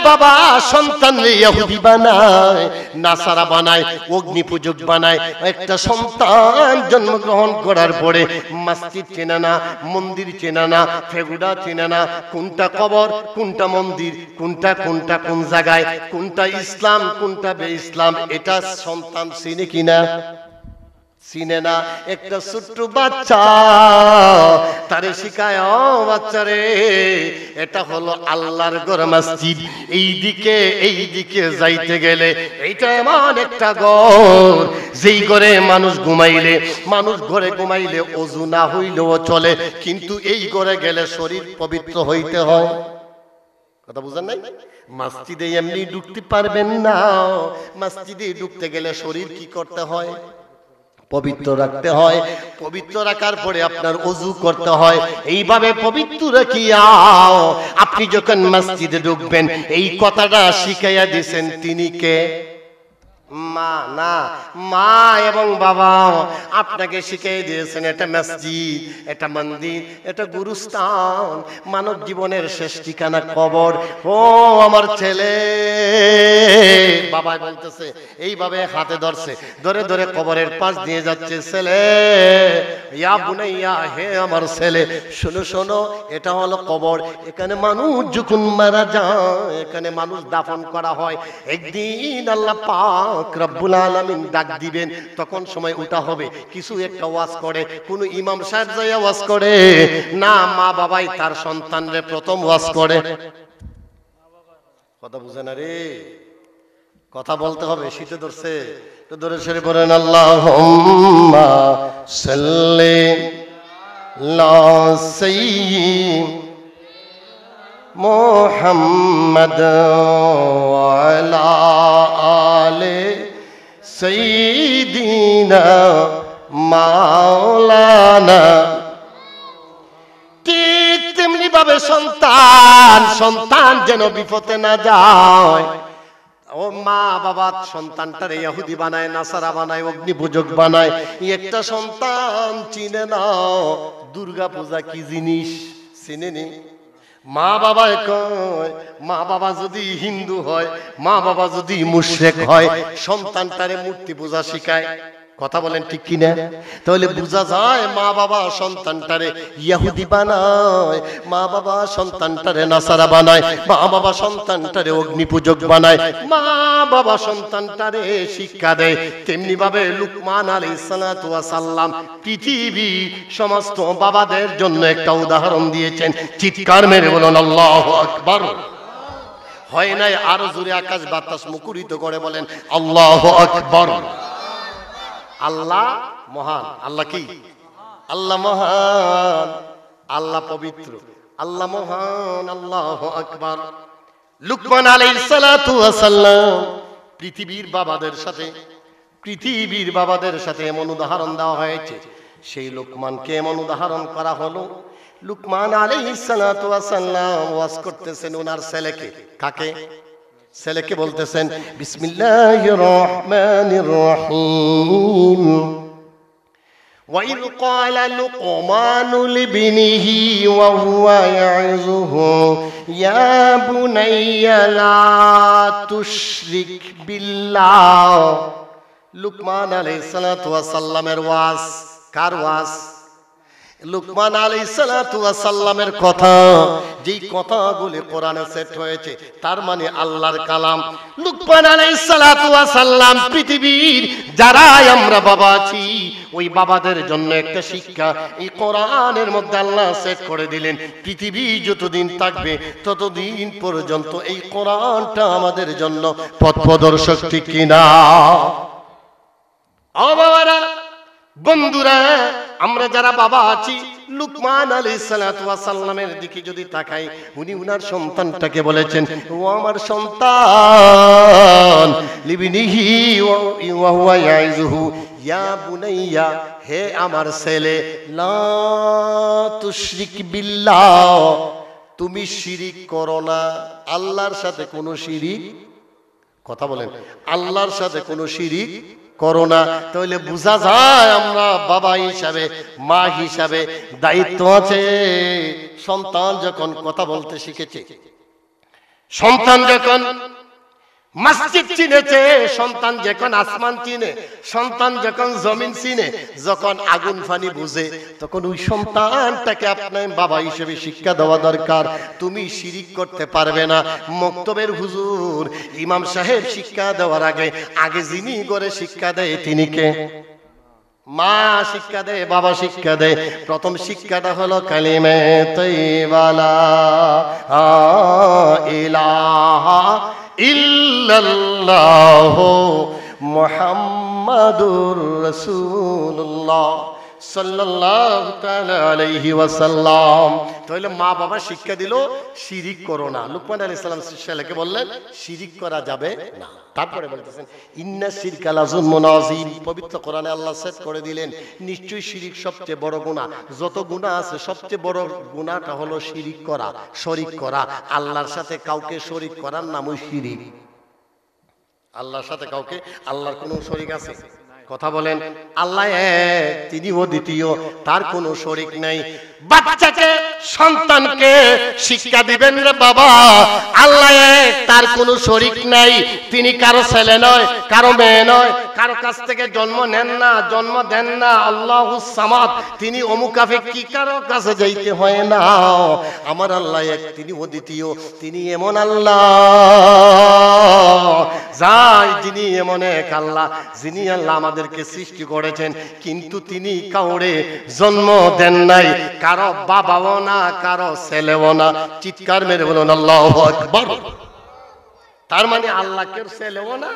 বাবা সন্তানরে ইহুদি বানায়, নাসারা বানায়, অগ্নি পূজক বানায়। একটা সন্তান জন্মগ্রহণ করার পরে মসজিদ চেনে না, মন্দির চেনে না, ফেগুড়া চেনে না, কোনটা কবর, কোনটা মন্দির, কোনটা কোনটা কোন জায়গায়, কোনটা ইসলাম, কোনটা বে ইসলাম, এটা সন্তান চিনে কিনা? চিনে না। একটা ছোট্ট বাচ্চা তারে শিখায়, ও বাচ্চা রে, এটা হলো আল্লাহর ঘর মসজিদ, এইদিকে যাইতে গেলে এইটা এমন একটা ঘর, যেই ঘরে মানুষ ঘুমাইলে ওযু না হইলেও চলে, কিন্তু এই ঘরে গেলে শরীর পবিত্র হইতে হয়। কথা বুঝেন নাই? মসজিদে এমনি ঢুকতে পারবেন না, মসজিদে ঢুকতে গেলে শরীর কি করতে হয়? পবিত্র রাখতে হয়। পবিত্র রাখার পরে আপনার ওযু করতে হয়। এইভাবে পবিত্র রাখিয়া আপনি যখন মসজিদে ঢুকবেন, এই কথাটা শিখাইয়া দিয়েছেন তিনি কে? মা না, মা এবং বাবা আপনাকে শিখিয়ে দিয়েছেন এটা মসজিদ, এটা মন্দির, এটা গুরুস্থান, মানব জীবনের শেষ ঠিকানা কবর। ও আমার ছেলে, বাবা বলতেছে, এইভাবে হাতে ধরে কবরের পাশ দিয়ে যাচ্ছে, ছেলে, ইয়া বুনাইয়া, হে আমার ছেলে, শোনো, এটা হলো কবর। এখানে মানুষ যখন মারা যায়, এখানে মানুষ দাফন করা হয়। একদিন আল্লাহ পাক রব্বুল আলামিন ডাক দিবেন, তখন সময় উঠা হবে। কিছু একটা ওয়াজ করে, কোন ইমাম সাহেব যাইয়া ওয়াজ করে না, মা বাবাই তার সন্তানরে প্রথম ওয়াজ করে। কথা বুঝে না রে, কথা বলতে হবে। শীতে ধরছে, তো ধরে সেরে বলেন আল্লাহুম্মা সাল্লি আলা সাইয়্যিদিনা মুহাম্মাদ ওয়া আলা আলি সাইয়্যিদিনা মাওলানা। ঠিক তেমনি ভাবে সন্তান যেন বিপদে না যায়। ও মা বাবা সন্তানটারে ইহুদি বানায়, নাসারা বানায়, অগ্নি পূজক বানায়। একটা সন্তান চিনে না দুর্গা পূজা কি জিনিস, চিনেনি? মা বাবা কয়, মা বাবা যদি হিন্দু হয়, মা বাবা যদি মুশরিক হয়, সন্তানটারে মূর্তি পূজা শিখায়। কথা বলেন ঠিক কিনা? তাহলে বোঝা যায় মা বাবা সন্তানটারে ইহুদি বানায়, মা বাবা সন্তানটারে নাসারা বানায়, মা বাবা সন্তানটারে অগ্নি পূজক বানায়, মা বাবা সন্তানটারে শিক্ষা দেয়। তেমনি ভাবে লুকমান আলাইহিস সালাতু ওয়াস সালাম পৃথিবী সমস্ত বাবাদের জন্য একটা উদাহরণ দিয়েছেন। চিৎকার মেরে বলুন আল্লাহু আকবার। হয় নাই আরো জোরে আকাশ বাতাস মুখরিত করে বলেন আল্লাহু আকবার। আল্লাহ মহান। আল্লাহ কি? আল্লাহ মহান, আল্লাহ পবিত্র, আল্লাহ মহান, আল্লাহু আকবার। লুকমান আলাইহিস সালাতু ওয়াস সালাম পৃথিবীর বাবাদের সাথে এমন উদাহরণ দেওয়া হয়েছে। সেই লুকমানকে এমন উদাহরণ করা হলো, লুকমান আলাইহিস সালাতু ওয়াস সালাম ওয়াজ করতেছেন ওনার ছেলেকে। কাকে? ছেলেকে বলতেছেন, বিসমিল্লাহির রহমানির রহিম। وَإِذْ قَالَ لُقْمَانُ لِابْنِهِ وَهُوَ يَعِظُهُ يَا بُنَيَّ لَا تُشْرِكْ بِاللَّهِ। লুকমান আলাইহিস সালাতু ওয়াস সালামের ওয়াজ। কার ওয়াজ? লুকমান আলাইহিস সালাতু ওয়াস সালামের কথা, যেই কথাগুলি কোরআনে সেট হয়েছে, তার মানে আল্লাহর কালাম। লুকমান আলাইহিস সালাতু ওয়াস সালাম পৃথিবীর যারা আমরা বাবা আছি, ওই বাবাদের জন্য একটা শিক্ষা এই কোরআনের মধ্যে আল্লাহ সেট করে দিলেন। পৃথিবী যতদিন থাকবে ততদিন পর্যন্ত এই কোরআনটা আমাদের জন্য পথ প্রদর্শক, ঠিক কিনা? ও বাবারা, বন্ধুরা, আমরা যারা বাবা আছি, লুকমান আলাইহিস সালাতু ওয়াস সালামের দিকে যদি তাকাই, উনি উনার সন্তানটাকে বলেছেন, ও আমার সন্তান, লিবনিহি ওয়া হুয়া ইয়াইজুহু ইয়া বুনাইয়া, হে আমার ছেলে, লা তুশরিক বিল্লাহ, তুমি শিরিক করো না। আল্লাহর সাথে কোনো শিরিক, কথা বলেন, আল্লাহর সাথে কোনো শিরিক করো না। তাহলে বোঝা যায় আমরা বাবা হিসাবে, মা হিসাবে দায়িত্ব আছে। সন্তান যখন কথা বলতে শিখেছে, সন্তান যখন মসজিদ চিনেছে, সন্তান যখন আসমান চিনে, সন্তান যখন জমিন চিনে, যখন আগুন পানি বুঝে, তখন ওই সন্তানটাকে আপনার বাবা হিসেবে শিক্ষা দেওয়া দরকার। তুমি শিরিক করতে পারবে না। মক্তবের হুজুর ইমাম সাহেব শিক্ষা দেওয়ার আগে যিনি করে শিক্ষা দেয় তিনি কে? মা শিক্ষা দেয়, বাবা শিক্ষা দেয়। প্রথম শিক্ষাটা হলো কালিমে তাইয়্যিবা লা ইলাহা ইল্লাল্লাহু মুহাম্মাদুর রাসূলুল্লাহ সাল্লাল্লাহু তাআলা আলাইহি ওয়াসাল্লাম। তাহলে মা বাবা শিক্ষা দিল শিরিক করো না। লুকমান আলাইহিস সালাম ছেলেকে বললেন শিরিক করা যাবে না। তারপরে বলতেছেন ইন্না শিরকা লাযুলমুন আযীম। পবিত্র কোরআনে আল্লাহ সেট করে দিলেন নিশ্চয়ই শিরিক সবচেয়ে বড় গুনাহ। যত গুনাহ আছে সবচেয়ে বড় গুনাহটা হলো শিরিক করা, শরীক করা। আল্লাহর সাথে কাউকে শরীক করার নামই শিরিক। আল্লাহর সাথে কাউকে, আল্লাহর কোনো শরীক আছে? কথা বলেন। আল্লাহ এক, তিনি অদ্বিতীয়, তার কোনো শরীক নাই। বাচ্চাকে, সন্তানকে শিক্ষা দিবেন রে বাবা আল্লাহ এক, তার কোনো শরীক নাই। তিনি কারো ছেলে নয়, কারো মেয়ে নয়, কারো কাছ থেকে জন্ম নেন না, জন্ম দেন না। আল্লাহুস সামাদ, তিনি অমুকাফেক্ষী, কারো কাছে যাইতে হয় না। আমার আল্লাহ এক, তিনি অদ্বিতীয়, তিনি এমন আল্লাহ যাই, যিনি এমন এক আল্লাহ, যিনি আল্লাহ আমাদেরকে সৃষ্টি করেছেন, কিন্তু তিনি কাউরে জন্ম দেন নাই, কারো বাবাও না, কারো ছেলেও না। চিৎকার মেরে বলুন আল্লাহু আকবার। তার মানে আল্লাহ কেউ ছেলেও না,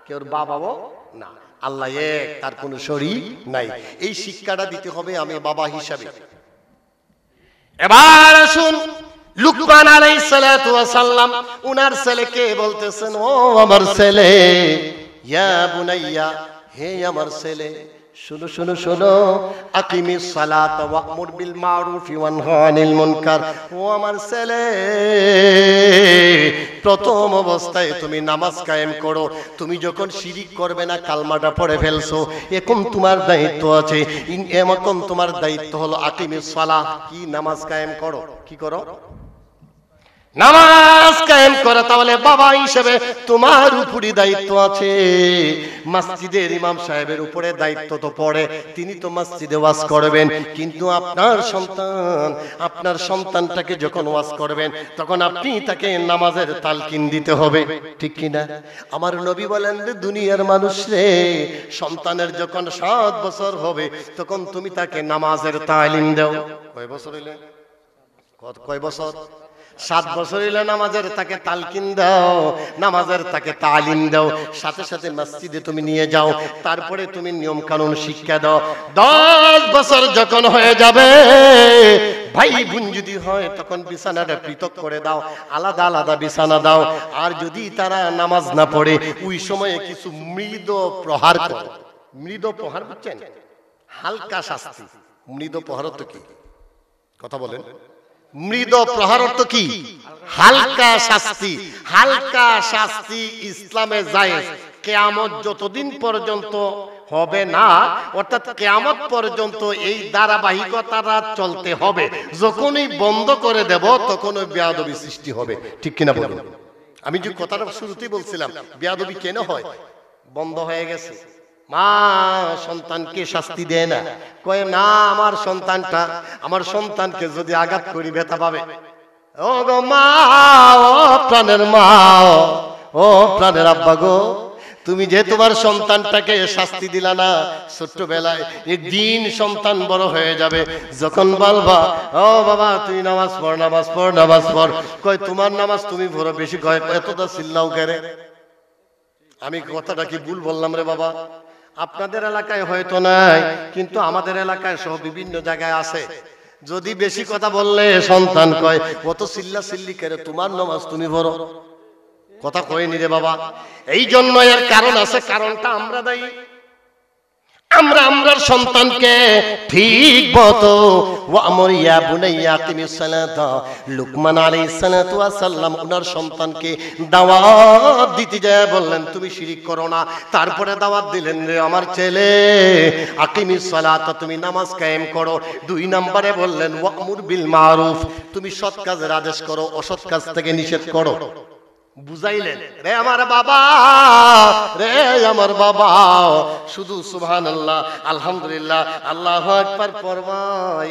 কেউ বাবাও না। আল্লাহ এক, তার কোনো শরীক নাই। এই শিক্ষাটা দিতে হবে আমি বাবা হিসাবে। এবার আসুন লুকমান আলাইহিস সালাতু ওয়াস সালাম উনার ছেলেকে বলতেছেন, ও আমার ছেলে, ইয়া বুনাইয়া, হে আমার ছেলে, শুনো শুনো শুনো, আকিমিস সালাত ওয়া'মুর বিল মারুফ ওয়ানহা আনিল মুনকার। ও আমার ছেলে, প্রথম অবস্থায় তুমি নামাজ কায়েম করো। তুমি যখন শিরিক করবে না, কালমাটা পড়ে ফেলছো, এখন তোমার দায়িত্ব আছে, এখন তোমার দায়িত্ব হলো আকিমিস সালাহ, কি নামাজ কায়েম করো। কি করো? নামাজ কায়েম করা। তাহলে বাবা হিসেবে তোমার উপরই দায়িত্ব আছে। মসজিদের ইমাম সাহেবের উপরে দায়িত্ব তো পড়ে, তিনি তো মসজিদে ওয়াজ করবেন, কিন্তু আপনার সন্তানটাকে যখন ওয়াজ করবেন, তখন আপনি তাকে নামাজের তালকিন দিতে হবে, ঠিক কিনা? আমার নবী বলেন যে দুনিয়ার মানুষ রে, সন্তানের যখন 7 বছর হবে, তখন তুমি তাকে নামাজের তালিম দাও। কয় বছর হইলে? কয় বছর? 7 বছর হইলে নামাজের তাকে তালকিন দাও, নামাজের তাকে তালিম দাও। সাথে সাথে মসজিদে তুমি নিয়ে যাও, তারপরে তুমি নিয়ম কানুন শিক্ষা দাও। 10 বছর যখন হয়ে যাবে, ভাই বোন যদি হয়, তখন বিছানাটা পৃথক করে দাও, আলাদা আলাদা বিছানা দাও। আর যদি তারা নামাজ না পড়ে, ওই সময়ে কিছু মৃদু প্রহার করো। মৃদু প্রহার বুঝছেন? হালকা শাস্তি। মৃদু প্রহার তো কি? কথা বলেন। মৃদু প্রহার অর্থ কি? হালকা শাস্তি। হালকা শাস্তি ইসলামে জায়েজ। কিয়ামত যতদিন পর্যন্ত হবে না, অর্থাৎ কিয়ামত পর্যন্ত এই ধারাবাহিকতাটা চলতে হবে। যখনই বন্ধ করে দেব, তখনই বেয়াদবি সৃষ্টি হবে, ঠিক কিনা বলুন? আমি যে কথাটা শুরুতেই বলছিলাম, বেয়াদবি কেন হয়? বন্ধ হয়ে গেছে। মা সন্তানকে শাস্তি দেয় না, কয় না আমার সন্তানকে যদি আঘাত করি ব্যথা পাবে। ও গো মা, ও প্রাণের মা, ও প্রাণের আব্বা গো, তুমি যে তোমার সন্তানটাকে শাস্তি দিলা না ছোট্টবেলায়, একদিন সন্তান বড় হয়ে যাবে, যখন বলবা ও বাবা তুই নামাজ পড়, নামাজ পড়, নামাজ পড়, কয় তোমার নামাজ তুমি পড়ো বেশি, কয় এতটা চিল্লাও কেন? আমি কথাটা কি ভুল বললাম রে বাবা? আপনাদের এলাকায় হয়তো নাই, কিন্তু আমাদের এলাকায় সহ বিভিন্ন জায়গায় আছে। যদি বেশি কথা বললে সন্তান কয় কত চিল্লা চিল্লি করে, তোমার নামাজ তুমি পড়ো। কথা কয়নি রে বাবা। এই জন্য এর কারণ আছে, কারণটা আমরা দায়ী। আমরা সন্তানকে ঠিক মতো ওয়া'মুর ইয়া বুনাইয়া আকিমিস সালাতা, লুকমান আলাইহিস সালাতু ওয়াস সালাম ওনার সন্তানকে দাওয়াত দিতে যায় বললেন তুমি শিরিক করো না। তারপরে দাওয়াত দিলেন রে আমার ছেলে, আকিমিস সালাতা, তুমি নামাজ কায়েম করো। 2 নম্বরে বললেন ওয়া'মুর বিল মারুফ, তুমি সৎ কাজের আদেশ করো, অসৎ কাজ থেকে নিষেধ করো। বুঝাইলেন রে আমার বাবা, রে আমার বাবা, শুধু সুবহানাল্লাহ, আলহামদুলিল্লাহ, আল্লাহু আকবার পড়বা,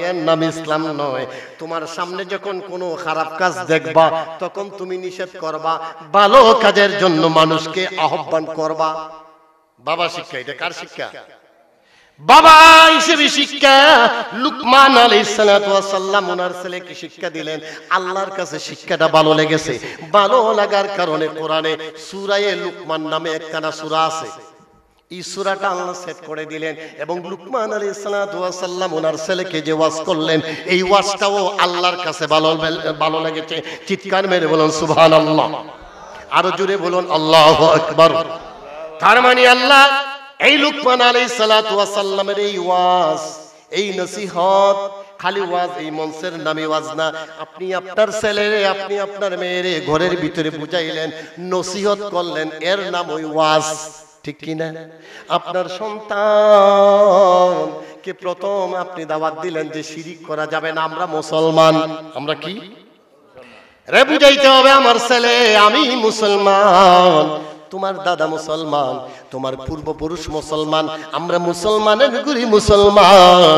এর নাম ইসলাম নয়। তোমার সামনে যখন কোনো খারাপ কাজ দেখবা, তখন তুমি নিষেধ করবা, ভালো কাজের জন্য মানুষকে আহ্বান করবা। বাবা শিক্ষা, এটা কার শিক্ষা? বাবা হিসেবে শিক্ষা লুকমান আলাইহিস সালাতু ওয়াস সালাম ওনার ছেলেকে শিক্ষা দিলেন। আল্লাহর কাছে শিক্ষাটা ভালো লেগেছে। ভালো লাগার কারণে কোরআনে সূরা লুকমান নামে একখানা সূরা আছে। এই সূরাটা আল্লাহ সেট করে দিলেন এবং লুকমান আলাইহিস সালাতু ওয়াস সালাম ওনার ছেলেকে যে ওয়াজ করলেন, এই ওয়াজটাও আল্লাহর কাছে ভালো লেগেছে। চিৎকার মেরে বলুন সুবহানাল্লাহ, আরো জোরে বলুন আল্লাহু আকবার। তার মানে আল্লাহ এই লুকমান আলাইহিস সালাতু ওয়াস সালামের এই ওয়াজ, এই নসিহত, খালি ওয়াজ এই মঞ্চের নামে ওয়াজ না, আপনি আপনার ছেলেরে, আপনি আপনার মেয়েরে ঘরের ভিতরে বুঝাইলেন, নসিহত করলেন, এর নাম ওই ওয়াজ। ঠিক কি না? আপনার সন্তানকে প্রথম আপনি দাওয়াত দিলেন যে শিরিক করা যাবে না, আমরা মুসলমান। আমরা কি রে বুঝাইতে হবে, আমার ছেলে আমি মুসলমান, তোমার দাদা মুসলমান, তোমার পূর্বপুরুষ মুসলমান, আমরা মুসলমানের গুরি মুসলমান।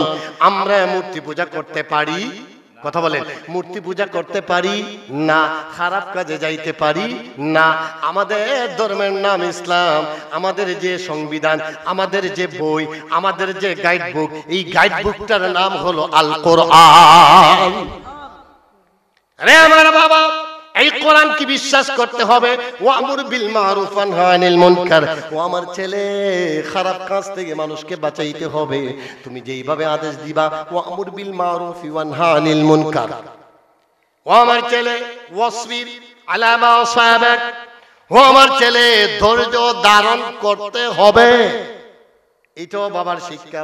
আমরা মূর্তি পূজা করতে পারি, কথা বলেন, মূর্তি পূজা করতে পারি না, খারাপ কাজে যাইতে পারি না। আমাদের ধর্মের নাম ইসলাম, আমাদের যে সংবিধান, আমাদের যে বই, আমাদের যে গাইড বুক, এই গাইড বুকটার নাম হলো আল কোরআন। আরে আমার বাবা, এই কোরআন কি বিশ্বাস করতে হবে। ওয়ামুর বিল মারুফ ওয়া নাহি আনিল মুনকার, ও আমার ছেলে খারাপ কাজ থেকে মানুষকে বাঁচাইতে হবে। তুমি যেইভাবে আদেশ দিবা, ওয়ামুর বিল মারুফ ওয়া নাহি আনিল মুনকার, ও আমার ছেলে ওয়াসবির আলা মা আসাবাক, ও আমার ছেলে ধৈর্য ধারণ করতে হবে। এটাও বাবার শিক্ষা।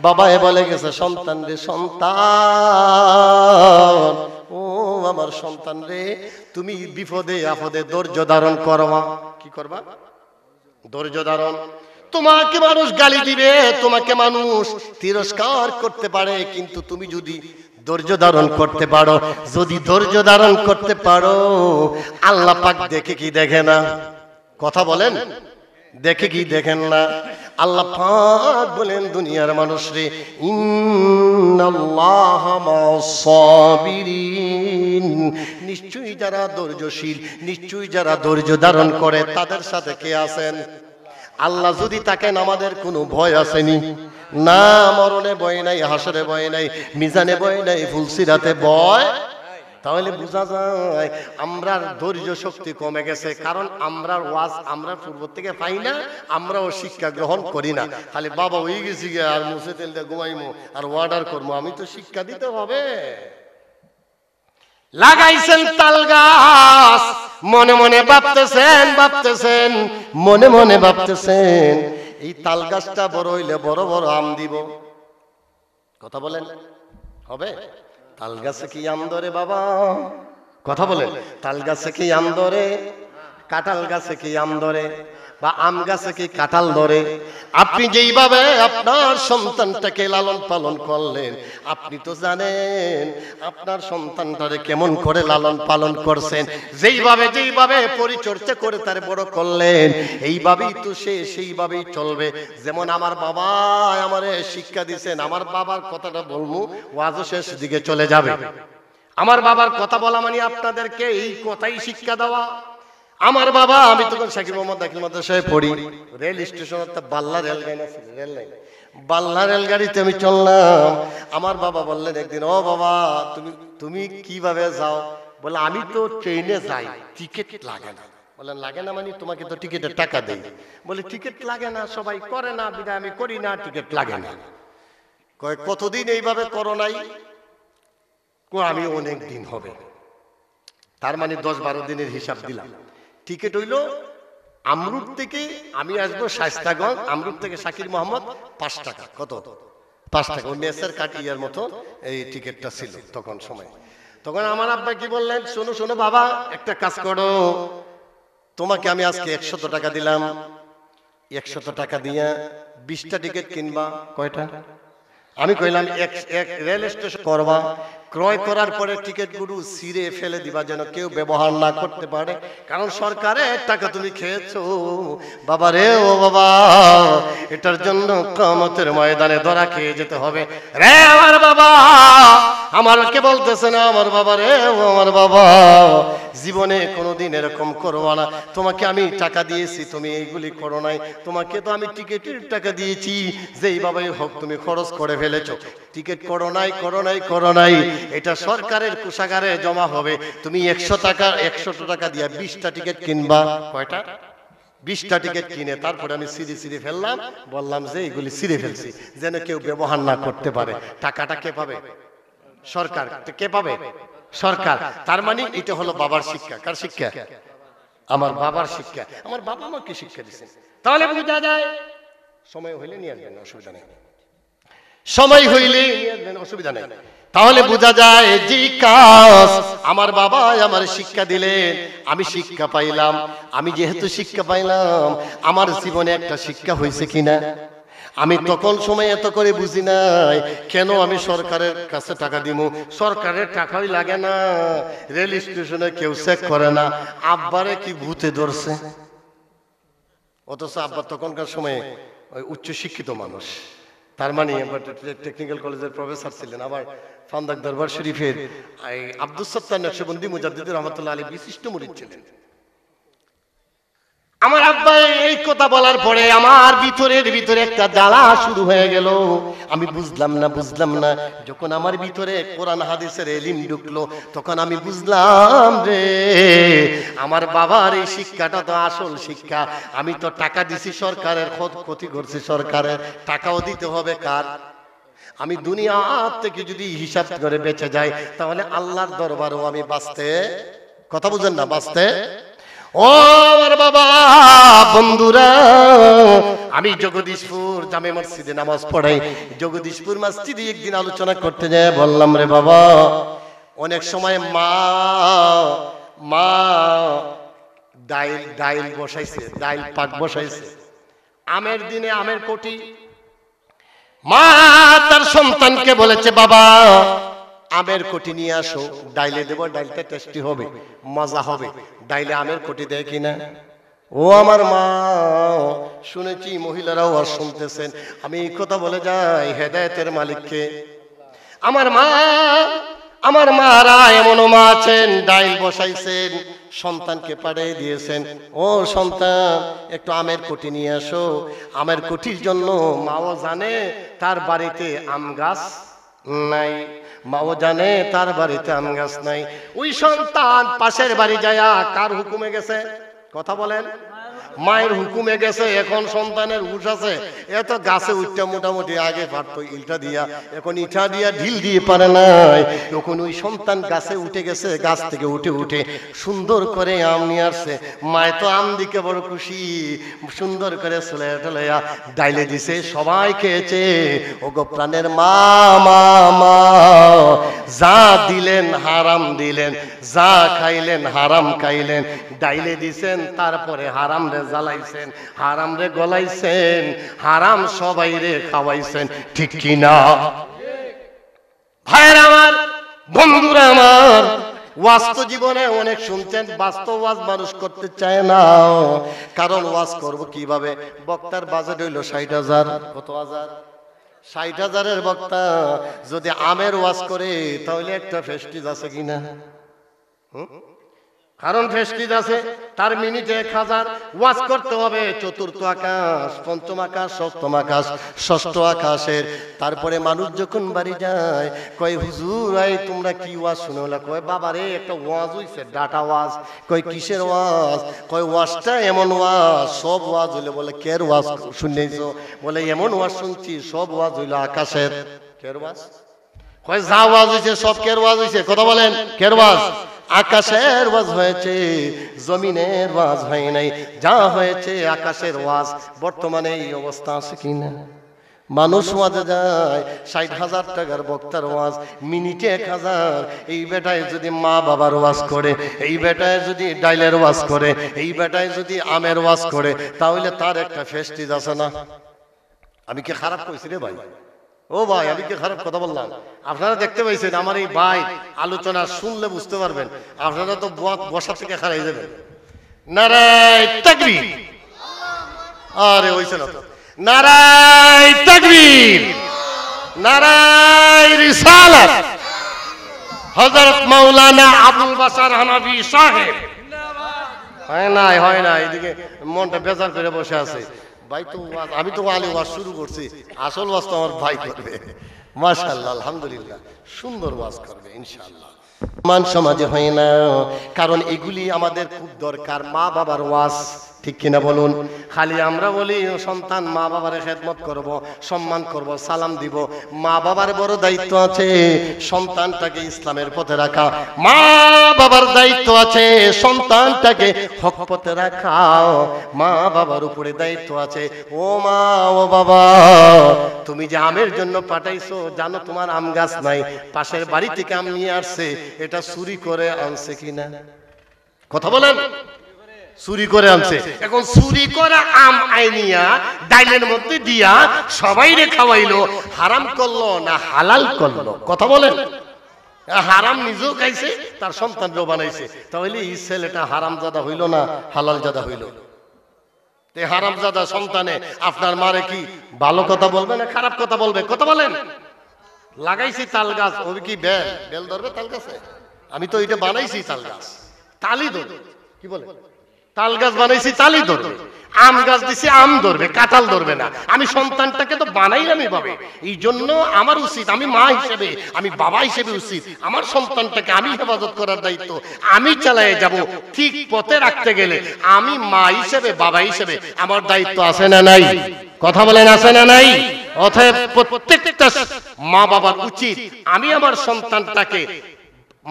বাবায় বলে গেছে সন্তান রে, সন্তান, ও আমার সন্তান রে, তুমি বিপদে আপদে ধৈর্য ধারণ করবা। কি করবা? ধৈর্য ধারণ। তোমাকে মানুষ গালি দিবে, তোমাকে মানুষ তিরস্কার করতে পারে, কিন্তু তুমি যদি ধৈর্য ধারণ করতে পারো, যদি ধৈর্য ধারণ করতে পারো, আল্লাহ পাক দেখে কি দেখে না? কথা বলেন, দেখে কি দেখেন না? আল্লাহ পাক বলেন দুনিয়ার মানুষ রে, ইন্নাল্লাহা মা'আস সাবিরিন, নিশ্চয়ই যারা ধৈর্যশীল, নিশ্চয়ই যারা ধৈর্য ধারণ করে, তাদের সাথে কে আছেন? আল্লাহ যদি তাকেন, আমাদের কোনো ভয় আসেনি না, মরণে ভয় নাই, হাসরে ভয় নাই, মিজানে ভয় নাই, ফুলসিরাতে ভয়। তাহলে বোঝা যায় আমরা ধৈর্য শক্তি কমে গেছে, কারণ আমরা ওয়াজ আমরা পূর্ব থেকে পাই না, আমরাও শিক্ষা গ্রহণ করি না। খালি বাবা হয়ে গেছি গে, আর মুছে তেল দিয়ে ঘুমাইমো আর অর্ডার করবো, আমি তো শিক্ষা দিতে হবে। লাগাইছেন তাল গাছ, মনে মনে ভাবতেছেন, মনে মনে ভাবতেছেন এই তাল গাছটা বড় হইলে বড় বড় আম দিব। কথা বলেন, হবে? তাল গাছে কি আম ধরে বাবা? কথা বলেন, তাল গাছে কি আম ধরে? কাঁঠাল গাছে কি আম ধরে? বা আম গাছে কি কাঁঠাল ধরে? আপনি যেইভাবে আপনার সন্তানটাকে লালন পালন করলেন, আপনি তো জানেন আপনার সন্তানটারে কেমন করে লালন পালন করছেন। যেইভাবে পরিচর্যা করে তার বড় করলেন, এইভাবেই তো সে সেইভাবেই চলবে। যেমন আমার বাবা আমারে শিক্ষা দিয়েছেন, আমার বাবার কথাটা বলবো, ওয়াজও শেষ দিকে চলে যাবে। আমার বাবার কথা বলা মানে আপনাদেরকে এই কথাই শিক্ষা দেওয়া। আমার বাবা, আমি তখন শাকিব মোহাম্মদ দাখিল মাদ্রাসায় পড়ি, রেল স্টেশন একটা বাল্লা রেলগাড়ি আছে, রেল লাইন, বাল্লা রেলগাড়িতে আমি চললাম। আমার বাবা বললেন একদিন, ও বাবা তুমি কিভাবে যাও? বলে আমি তো ট্রেনে যাই, টিকিট লাগে না। বলেন লাগে না মানে? তোমাকে তো টিকিটের টাকা দেই। বলে টিকিট লাগে না, সবাই করে না, বিদায় আমি করি না, টিকিট লাগে না। কয় কতদিন এইভাবে করো নাই? আমি অনেক দিন হবে। তার মানে 10-12 দিনের হিসাব দিলাম। টিকিট হইল আমরুট থেকে আমি আসবো শায়েস্তাগঞ্জ, আমরুট থেকে শাকির মোহাম্মদ 5 টাকা। কত? 5 টাকা। ওই মেসের কাটিয়ার মতো এই টিকিটটা ছিল তখন সময়। তখন আমার আব্বা কি বললেন, শোনো শোনো বাবা, একটা কাজ করো, তোমাকে আমি আজকে 100 টাকা দিলাম, 100 টাকা দিয়া 20টা টিকিট কিনবা। কয়টা? আমি কইলাম এক রেল স্টেশন করবা, ক্রয় করার পরে টিকিটগুলো ছিঁড়ে ফেলে দিবা, যেন কেউ ব্যবহার না করতে পারে, কারণ সরকারের টাকা তুমি খেয়েছো। বাবা রে, ও বাবা, এটার জন্য কিয়ামতের ময়দানে ধরা খেয়ে যেতে হবে রে আমার বাবা। আমাকে বলতেছে না আমার বাবা রে, ও আমার বাবা, জীবনে কোনোদিন এরকম করবা না। তোমাকে আমি টাকা দিয়েছি, তুমি এইগুলি করো নাই। তোমাকে তো আমি টিকিটের টাকা দিয়েছি, যেই বাবাই হোক তুমি খরচ করে ফেলেছো। টিকিট করো নাই, করো নাই, করো নাই, এটা সরকারের কোষাগারে জমা হবে। তুমি 100 টাকা দিয়ে 20টা টিকিট কিনবা। কয়টা? 20টা টিকিট কিনে তারপরে আমি সিঁড়ি ফেললাম, বললাম যে এইগুলি ছিঁড়ে ফেলছি, যেন কেউ ব্যবহার না করতে পারে। টাকাটা কে পাবে? সরকার। কে পাবে? সরকার। তার মানে এটা হলো বাবার শিক্ষা। কার শিক্ষা? আমার বাবার শিক্ষা। আমার বাবা আমাকে শিক্ষা দিয়েছেন। তাহলে বোঝা যায়, সময় হইলে নিয়ে আসবেন, অসুবিধা নেই। সময় হইলে নিয়ে আসবেন, অসুবিধা নেই। তাহলে বোঝা যায় যে কাজ আমার বাবা আমার শিক্ষা দিলেন, আমি শিক্ষা পাইলাম। আমি যেহেতু শিক্ষা পাইলাম, আমার জীবনে একটা শিক্ষা হয়েছে কিনা। আমি তখন সময় এত করে বুঝি নাই, কেন আমি সরকারের কাছে টাকা দিব? সরকারের টাকাই লাগে না, রেল স্টেশনে কেউ চেক করে না। আব্বারে কি ভূতে ধরছে? অথচ আব্বা তখনকার সময়ে উচ্চ শিক্ষিত মানুষ। তার মানে টেকনিক্যাল কলেজের প্রফেসর ছিলেন, আবার ফান্দাক দরবার শরীফের আব্দুস সত্তার নকশবন্দি মুজাদ্দিদ রহমাতুল্লাহ আলাইহি বিশিষ্ট মুরিদ ছিলেন। আমার আব্বা এই কথা বলার পরে আমার ভিতরে একটা জ্বালা শুরু হয়ে গেল। আমি বুঝলাম না। যখন আমার ভিতরে কোরআন হাদিসের ইলম ঢুকলো, তখন আমি বুঝলাম রে, আমার বাবার এই শিক্ষাটা তো আসল শিক্ষা। আমি তো টাকা দিছি সরকারের, ক্ষতি করছি সরকারের, টাকাও দিতে হবে কার? আমি দুনিয়া থেকে যদি হিসাব করে বেঁচে যাই, তাহলে আল্লাহর দরবারেও আমি বাঁচতে, কথা বুঝেন না, বাঁচতে। ও আমার বাবা, বন্ধুরা, আমি জগদীশপুর জামে মসজিদে নামাজ পড়াই। জগদীশপুর মসজিদে একদিন আলোচনা করতে যায় বললাম, রে বাবা, অনেক সময় মা ডাইল বসাইছে, ডাইল পাক বসাইছে। আমের দিনে আমের কোটি। মা তার সন্তানকে বলেছে, বাবা আমের কোটি নিয়ে আসো, ডাইলে দেবো, ডাইলটা টেস্টি হবে, মজা হবে। ডাইলে আমের কোটি দেয় কিনা? ও আমার মা, শুনেছি মহিলারাও আর শুনতেছেন, আমি এই কথা বলে যাই, হেদায়েতের মালিককে। আমার মারা এমনও মা আছেন, ডাইল বসাইছেন, সন্তানকে পাঠিয়ে দিয়েছেন, ও সন্তান একটু আমের কোটি নিয়ে আসো। আমের কোটির জন্য মাও জানে তার বাড়িতে আম গাছ নাই, মাও জানে তার বাড়িতে আম গাছ নাই। ওই সন্তান পাশের বাড়ি যায়, কার হুকুমে গেছে? কথা বলেন। মায়ের হুকুমে গেছে। এখন সন্তানের হুশ আছে, এত গাছে উঠতে মোটামুটি আগে পারতো ইটা দিয়া, এখন ইটা দিয়া ঢিল দিয়ে পারে নাই। এখন ওই সন্তান গাছে উঠে গেছে, গাছ থেকে উঠে সুন্দর করে আম নিয়ে আসছে। মায় তো আম দিকে বড় খুশি, সুন্দর করে ছেলে ডাইলে দিছে, সবাই খেয়েছে। ও গো প্রাণের মা, যা দিলেন হারাম দিলেন, যা খাইলেন হারাম খাইলেন। ডাইলে দিছেন, তারপরে হারাম রে জ্বালাইছেন, হারাম রে গলাইছেন, হারাম সবাই রে খাওয়াইছেন, ঠিক কিনা? ভাইরা আমার, বন্ধুরা আমার, ওয়াজ তো জীবনে অনেক শুনছেন, বাস্তব ওয়াজ মানুষ করতে চায় না। কারণ ওয়াজ করব কিভাবে? বক্তার বাজেট হইল 60,000। কত হাজার? 60,000-এর বক্তা যদি আমের ওয়াজ করে, তাহলে একটা ফেস্টিজ আছে কিনা? কারণ ফেস্টিজ আছে, তার মিনিটে 1000 ওয়াজ করতে হবে। চতুর্থ আকাশ, পঞ্চম আকাশ, সপ্তম আকাশ, ষষ্ঠ আকাশের। তারপরে মানুষ যখন বাড়ি যায়, কয় হুজুর এই তোমরা কি ওয়াজ শুনে? কয় বাবা রে, একটা ওয়াজ হইছে, ডাটা ওয়াজ। কয় কিসের ওয়াজ? কয় ওয়াজটা এমন ওয়াজ, সব ওয়াজ হইলে। বলে কের ওয়াজ শুনেছো? বলে এমন ওয়াজ শুনছি, সব ওয়াজ হইলো আকাশের। কের ওয়াজ? কয় যা ওয়াজ হইছে সব কের ওয়াজ হইছে। কথা বলেন, কের ওয়াজ? আকাশের ওয়াজ হয়েছে, জমিনের ওয়াজ হয় নাই। যা হয়েছে আকাশের ওয়াজ। বর্তমানে এই অবস্থা আছে কিনা? মানুষ ওয়াজে যায়, 60,000 টাকার বক্তার ওয়াজ, মিনিটে 1000। এই বেটায় যদি মা বাবার ওয়াজ করে, এই বেটায় যদি ডাইলের ওয়াজ করে, এই বেটায় যদি আমের ওয়াজ করে, তাহলে তার একটা ফেস্টিজ আছে না? আমি কি খারাপ কইছি রে ভাই? ও ভাই, আমি কি খারাপ কথা বললাম? আপনারা দেখতে পাইছেন আমার এই ভাই আলোচনা শুনলে বুঝতে পারবেন, আপনারা তো বসা থেকে খারাই যাবেন। নারায়ে তাকবীর। আরে হইছে না তো। নারায়ে তাকবীর, নারায়ে রিসালাত। হযরত মাওলানা আবুল বাশার হানাফি সাহেব। হয় না, এদিকে মনটা বেজার করে বসে আছে। ভাই তো আমি তো আলী ওয়াজ শুরু করছি, আসল ওয়াজ তো আমার ভাই করবে। মাশাআল্লাহ, আলহামদুলিল্লাহ, সুন্দর ওয়াজ করবে ইনশাআল্লাহ। মান সমাজে হয় না, কারণ এগুলি আমাদের খুব দরকার। মা বাবার ওয়াজ, ঠিক কিনা বলুন? খালি আমরা বলি সন্তান মা বাবার খেদমত করব, সম্মান করব, সালাম দিব। মা বাবার বড় দায়িত্ব আছে সন্তানটাকে ইসলামের পথে রাখা। মা বাবার দায়িত্ব আছে সন্তানটাকে হক পথে রাখা। মা বাবার উপরে দায়িত্ব আছে। ও মা, ও বাবা, তুমি যে আমের জন্য পাঠাইছো, জানো তোমার আম গাছ নাই, পাশের বাড়ি থেকে আম নিয়ে আসছে, এটা চুরি করে আনছে কিনা? কথা বলেন। চুরি করে আনছে। এখন চুরি করা আম আইনিয়া ডাইলের মধ্যে দিয়া সবাইরে খাওয়াইলো, হারাম করলো না হালাল করলো? কথা বলেন। হারাম নিজেও খাইছে, তার সন্তানকেও বানাইছে। তাহলে এই ছেলেটা হারামজাদা হইল না হালাল জাদা হইল? হারামজাদা সন্তানে আপনার মারে কি ভালো কথা বলবে না খারাপ কথা বলবে? কথা বলেন। লাগাইছি তাল গাছ, ও কি বেল ধরবে তাল গাছে? আমি তো এটা বানাইছি তাল গাছ, তালি ধরবে। কি বলে? তাল গাছ বানাইছি, তালি ধরবে। আম গাছ দিছি, আম ধরবে, কাঁঠাল ধরবে না। আমি সন্তানটাকে তো বানাইলাম এভাবে। এই জন্য আমার উচিত, আমি মা হিসেবে, আমি বাবা হিসেবে উচিত, আমার সন্তানটাকে আমি হেফাজত করার দায়িত্ব আমি চালিয়ে যাব। ঠিক পথে রাখতে গেলে আমি মা হিসেবে, বাবা হিসেবে আমার দায়িত্ব আছে না নাই? কথা বলেন, আছে না নাই? অতএব প্রত্যেকটা মা বাবার উচিত আমি আমার সন্তানটাকে,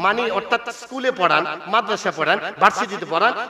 মানে অর্থাৎ স্কুলে পড়ান, মাদ্রাসা পড়ান, ভার্সিটিতে পড়ান,